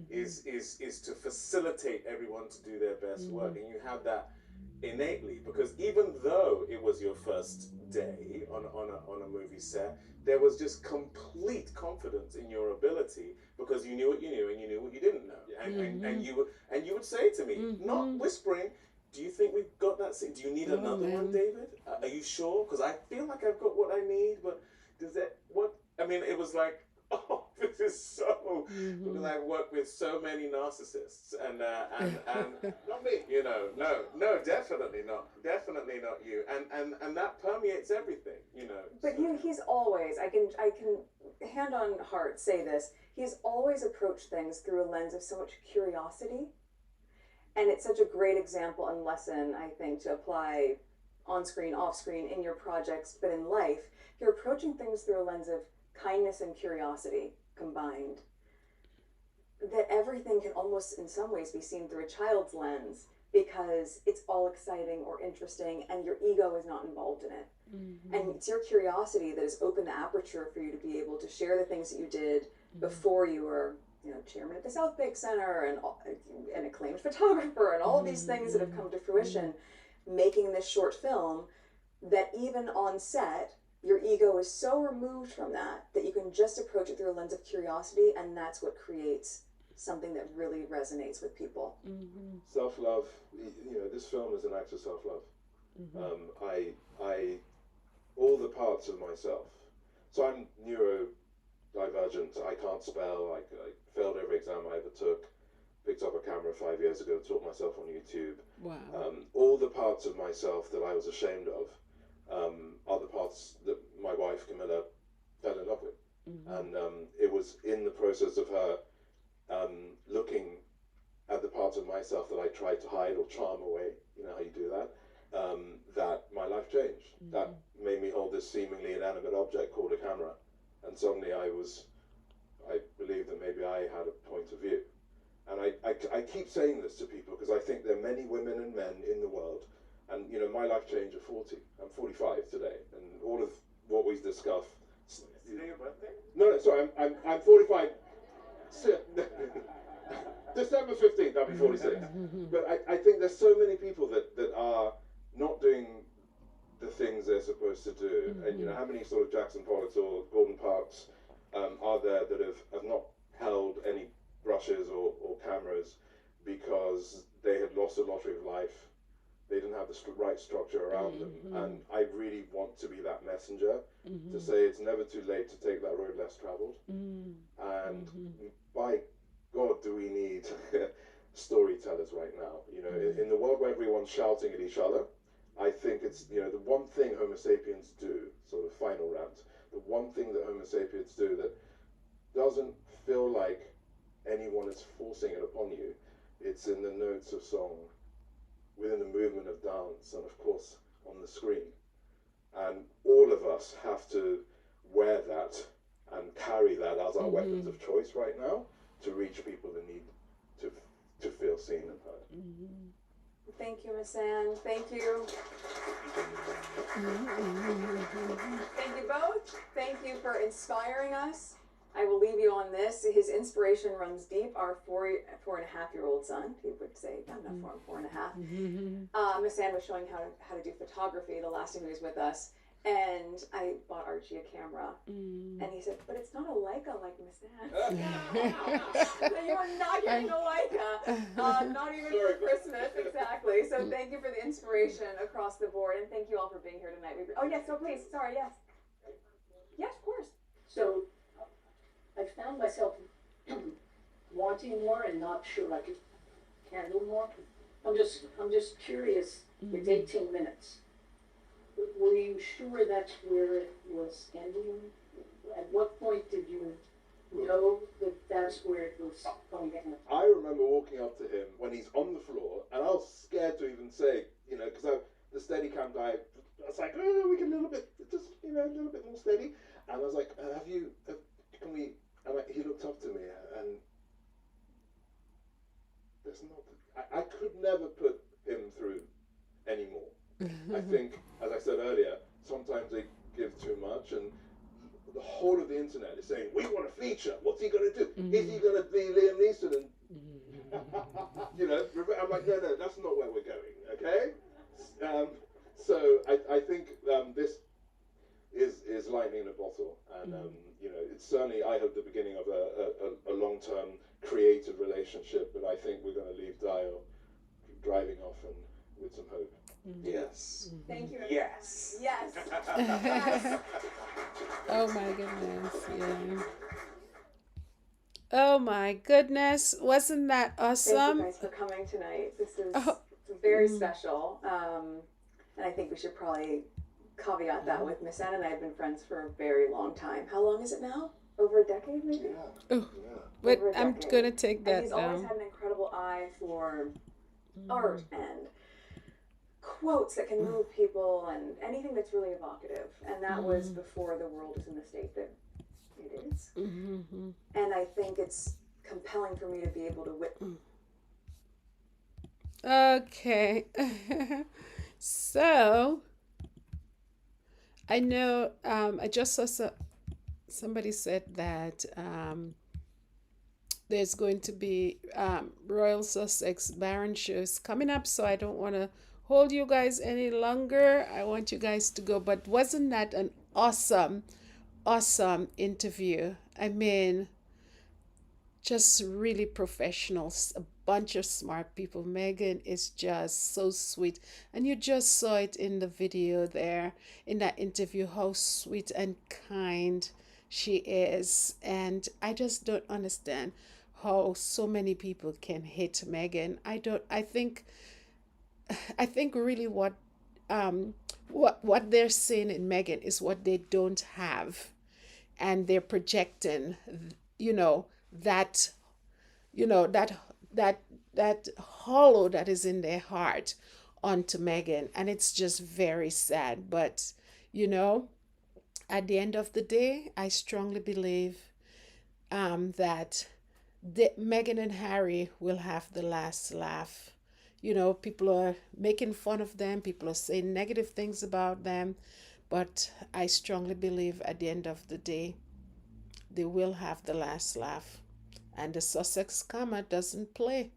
Is to facilitate everyone to do their best work, and you have that innately, because even though it was your first day on a movie set, there was just complete confidence in your ability, because you knew what you knew and you knew what you didn't know, and you would say to me, not whispering, "Do you think we've got that scene? Do you need another one, David? Are you sure? Because I feel like I've got what I need, but does that what?" I mean, it was like, oh, this is so, because I've worked with so many narcissists, and Not me. you know, no, definitely not you, and that permeates everything, you know. But he's always, I can hand on heart say this, he's always approached things through a lens of so much curiosity. And it's such a great example and lesson, I think, to apply on screen, off screen, in your projects, but in life. You're approaching things through a lens of kindness and curiosity combined. That everything can almost, in some ways, be seen through a child's lens. because it's all exciting or interesting and your ego is not involved in it. Mm-hmm. And it's your curiosity that has opened the aperture for you to be able to share the things that you did before you were, chairman at the South Bank Center and an acclaimed photographer and all of these things that have come to fruition, making this short film that even on set, your ego is so removed from that you can just approach it through a lens of curiosity, and that's what creates something that really resonates with people. Mm-hmm. Self-love, this film is an act of self-love. Mm-hmm. I all the parts of myself. So I'm neurodivergent. I can't spell. I failed every exam I ever took. Picked up a camera 5 years ago, taught myself on YouTube. Wow. All the parts of myself that I was ashamed of are the parts that my wife Camilla fell in love with. Mm-hmm. And it was in the process of her looking at the parts of myself that I tried to hide or charm away, you know how you do that, that my life changed. Mm-hmm. That made me hold this seemingly inanimate object called a camera. And suddenly I believed that maybe I had a point of view. And I keep saying this to people because I think there are many women and men in the world. And, my life changed at 40. I'm 45 today. And all of what we've discussed. Today your birthday? No, sorry, I'm 45. December 15th, I'll be 46. But I think there's so many people that are not doing the things they're supposed to do. And how many sort of Jackson Pollocks or Gordon Parks are there that have not held any brushes or cameras because they had lost the lottery of life. They didn't have the right structure around them. And I really want to be that messenger to say it's never too late to take that road less traveled. And by God, do we need storytellers right now? In the world where everyone's shouting at each other, I think it's, the one thing Homo sapiens do, sort of final rant, the one thing that Homo sapiens do that doesn't feel like anyone is forcing it upon you, it's in the notes of song, within the movement of dance, and of course on the screen. And all of us have to wear that and carry that as our weapons of choice right now to reach people that need to feel seen and heard. Thank you, Miss Anne. Thank you. Thank you both. Thank you for inspiring us. I will leave you on this. His inspiration runs deep. Our 4.5-year-old son, he would say, I'm not 4.5. Miss Anne was showing how to do photography the last time he was with us. And I bought Archie a camera. And he said, but it's not a Leica like Miss Anne. You are not getting a Leica. Not even for Christmas, exactly. So thank you for the inspiration across the board. And thank you all for being here tonight. Oh, yes, so please. Sorry, yes. Yes, of course. So I found myself wanting more and not sure I could handle more. I'm just curious. It's 18 minutes. Were you sure that's where it was ending? At what point did you know that that's where it was going to end? I remember walking up to him when he's on the floor, and I was scared to even say, because the Steadicam guy, I was like, oh, we can a little bit, just, a little bit more steady. And I was like, can we, and he looked up to me, and there's not, I could never put him through anymore. I think, as I said earlier, sometimes they give too much, and the whole of the internet is saying, we want a feature. What's he going to do? Is he going to be Liam Neeson? And, I'm like, no, that's not where we're going, okay? So I think this is lightning in a bottle, and it's certainly, I hope, the beginning of a long-term creative relationship, but I think we're going to leave Dio driving off and with some hope. Yes. Thank you. Yes. Yes. Yes. Oh my goodness. Yeah. Oh my goodness. Wasn't that Thank awesome? you guys for coming tonight. This is very special. And I think we should probably caveat that with Miss Anne and I have been friends for a very long time. How long is it now? Over a decade, maybe? Oh, but Over a I'm decade. going to take And that he's always down. had an incredible eye for art and quotes that can move people and anything that's really evocative. And that was before the world was in the state that it is. And I think it's compelling for me to be able to Okay. So I know I just saw somebody said that there's going to be Royal Sussex Baron shows coming up, so I don't want to hold you guys any longer. I want you guys to go. But wasn't that an awesome, awesome interview? I mean, just really professionals, a bunch of smart people. Megan is just so sweet. And you just saw it in the video there, in that interview, how sweet and kind she is. And I just don't understand how so many people can hate Megan. I think really what they're seeing in Megan is what they don't have, and they're projecting, you know, that you know that that that hollow that is in their heart onto Megan, and it's just very sad. But you know, at the end of the day, I strongly believe that Meghan and Harry will have the last laugh. You know, people are making fun of them, people are saying negative things about them, but I strongly believe at the end of the day, they will have the last laugh. And the Sussex comma doesn't play.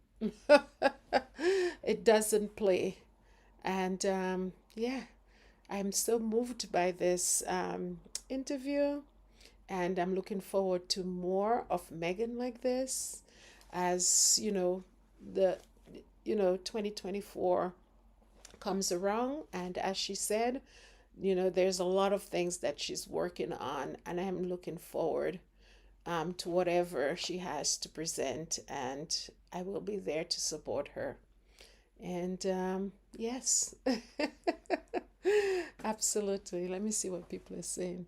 It doesn't play. And yeah, I'm so moved by this interview, and I'm looking forward to more of Megan like this, as the 2024 comes around. And as she said, there's a lot of things that she's working on, and I'm looking forward to whatever she has to present, and I will be there to support her. And yes, absolutely. Let me see what people are saying.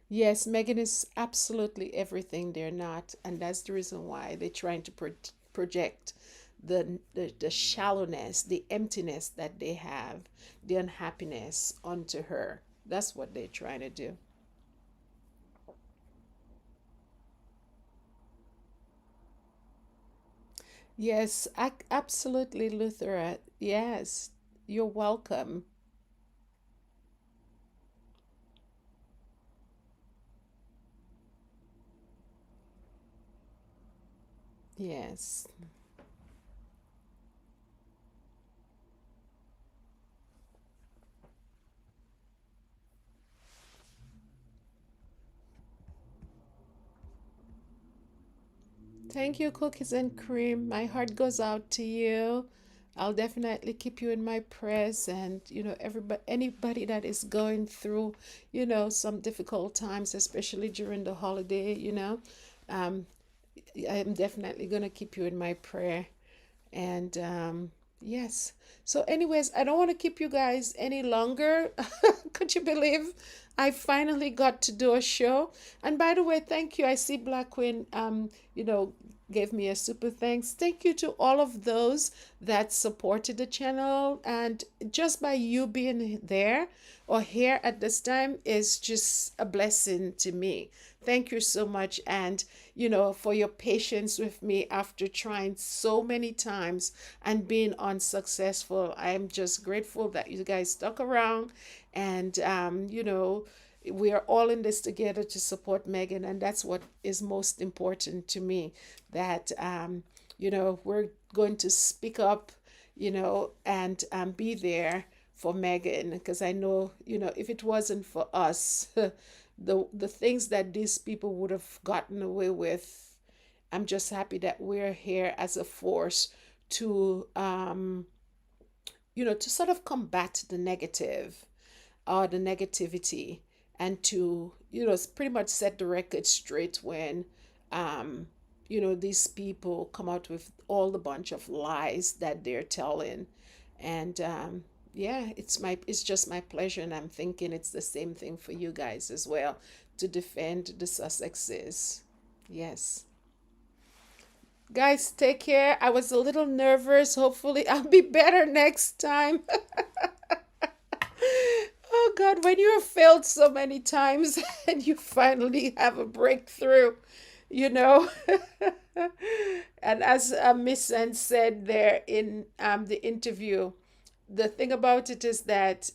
Yes, Megan is absolutely everything they're not, and that's the reason why they're trying to project the shallowness, the emptiness that they have, the unhappiness onto her. That's what they're trying to do. Yes, absolutely, Luther. Yes, you're welcome. Yes. Thank you, Cookies and Cream. My heart goes out to you. I'll definitely keep you in my prayers, and everybody, anybody that is going through, some difficult times, especially during the holiday, um, I'm definitely gonna keep you in my prayer. And yes. So, anyways, I don't want to keep you guys any longer. Could you believe I finally got to do a show? And by the way, thank you. I see Black Queen, gave me a super thanks. Thank you to all of those that supported the channel. And just by you being there or here at this time is just a blessing to me. Thank you so much. And, for your patience with me after trying so many times and being unsuccessful. I'm just grateful that you guys stuck around, and, we are all in this together to support Megan. And that's what is most important to me, that, we're going to speak up, and be there for Megan, because I know, if it wasn't for us, the things that these people would have gotten away with. I'm just happy that we're here as a force to to sort of combat the negative, or the negativity, and to pretty much set the record straight when these people come out with all the bunch of lies that they're telling. And yeah, it's just my pleasure, and I'm thinking it's the same thing for you guys as well, to defend the Sussexes. Yes. Guys, take care. I was a little nervous. Hopefully I'll be better next time. Oh God, when you have failed so many times and you finally have a breakthrough, you know. And as Miss Ann said there in the interview, the thing about it is that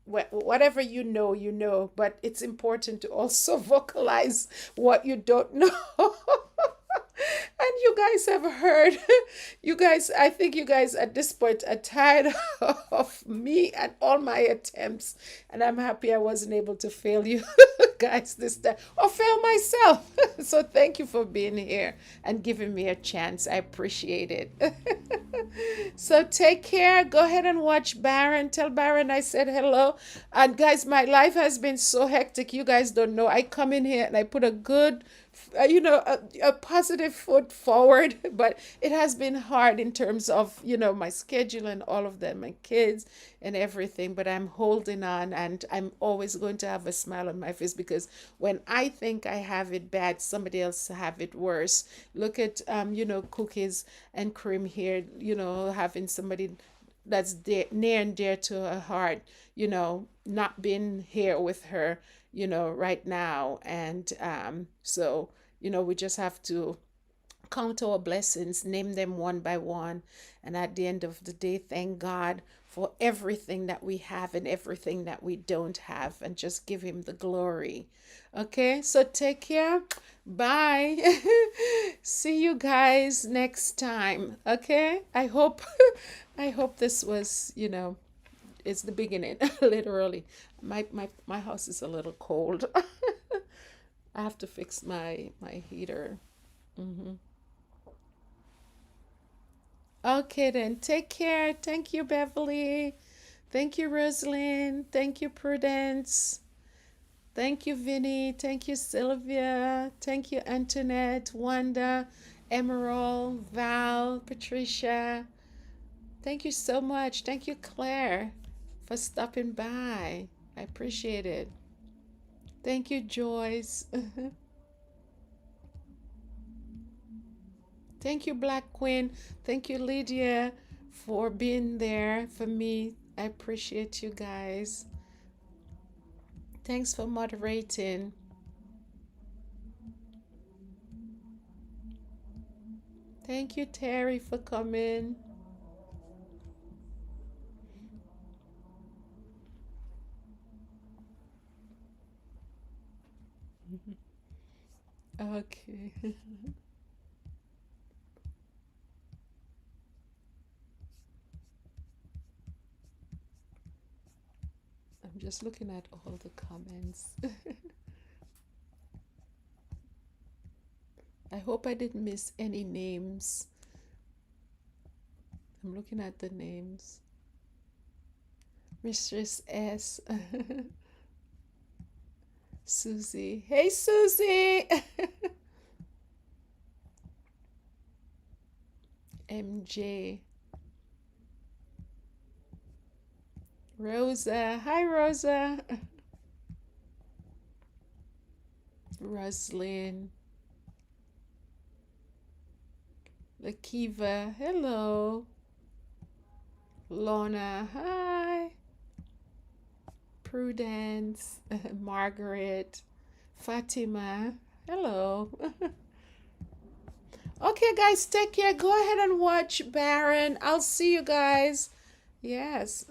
whatever you know, you know, but it's important to also vocalize what you don't know. And you guys have heard, you guys, I think you guys at this point are tired of me and all my attempts. And I'm happy I wasn't able to fail you guys this time or fail myself. So thank you for being here and giving me a chance. I appreciate it. So take care. Go ahead and watch Baron. Tell Baron I said hello. And guys, my life has been so hectic. You guys don't know. I come in here and I put a good a positive foot forward, but it has been hard in terms of my schedule and all of them, my kids and everything, but I'm holding on, and I'm always going to have a smile on my face, because when I think I have it bad, somebody else have it worse. Look at Cookies and Cream here, having somebody that's near and dear to her heart, not being here with her, right now. And so, we just have to count our blessings, name them one by one. And at the end of the day, thank God for everything that we have and everything that we don't have, and just give Him the glory. Okay, so take care. Bye. See you guys next time. Okay, I hope this was, it's the beginning. Literally, my house is a little cold. I have to fix my heater. Okay, then take care. Thank you, Beverly. Thank you, Rosalind. Thank you, Prudence. Thank you, Vinny. Thank you, Sylvia. Thank you, Antoinette, Wanda, Emerald, Val, Patricia. Thank you so much. Thank you, Claire, for stopping by. I appreciate it. Thank you, Joyce. Thank you, Black Queen. Thank you, Lydia, for being there for me. I appreciate you guys. Thanks for moderating. Thank you, Terry, for coming. Okay. I'm just looking at all the comments. I hope I didn't miss any names. I'm looking at the names. Mistress S. Susie. Hey, Susie. MJ. Rosa. Hi, Rosa. Roslyn. Lakiva. Hello. Lorna. Hi. Prudence. Margaret. Fatima. Hello. Okay, guys, take care. Go ahead and watch Baron. I'll see you guys. Yes.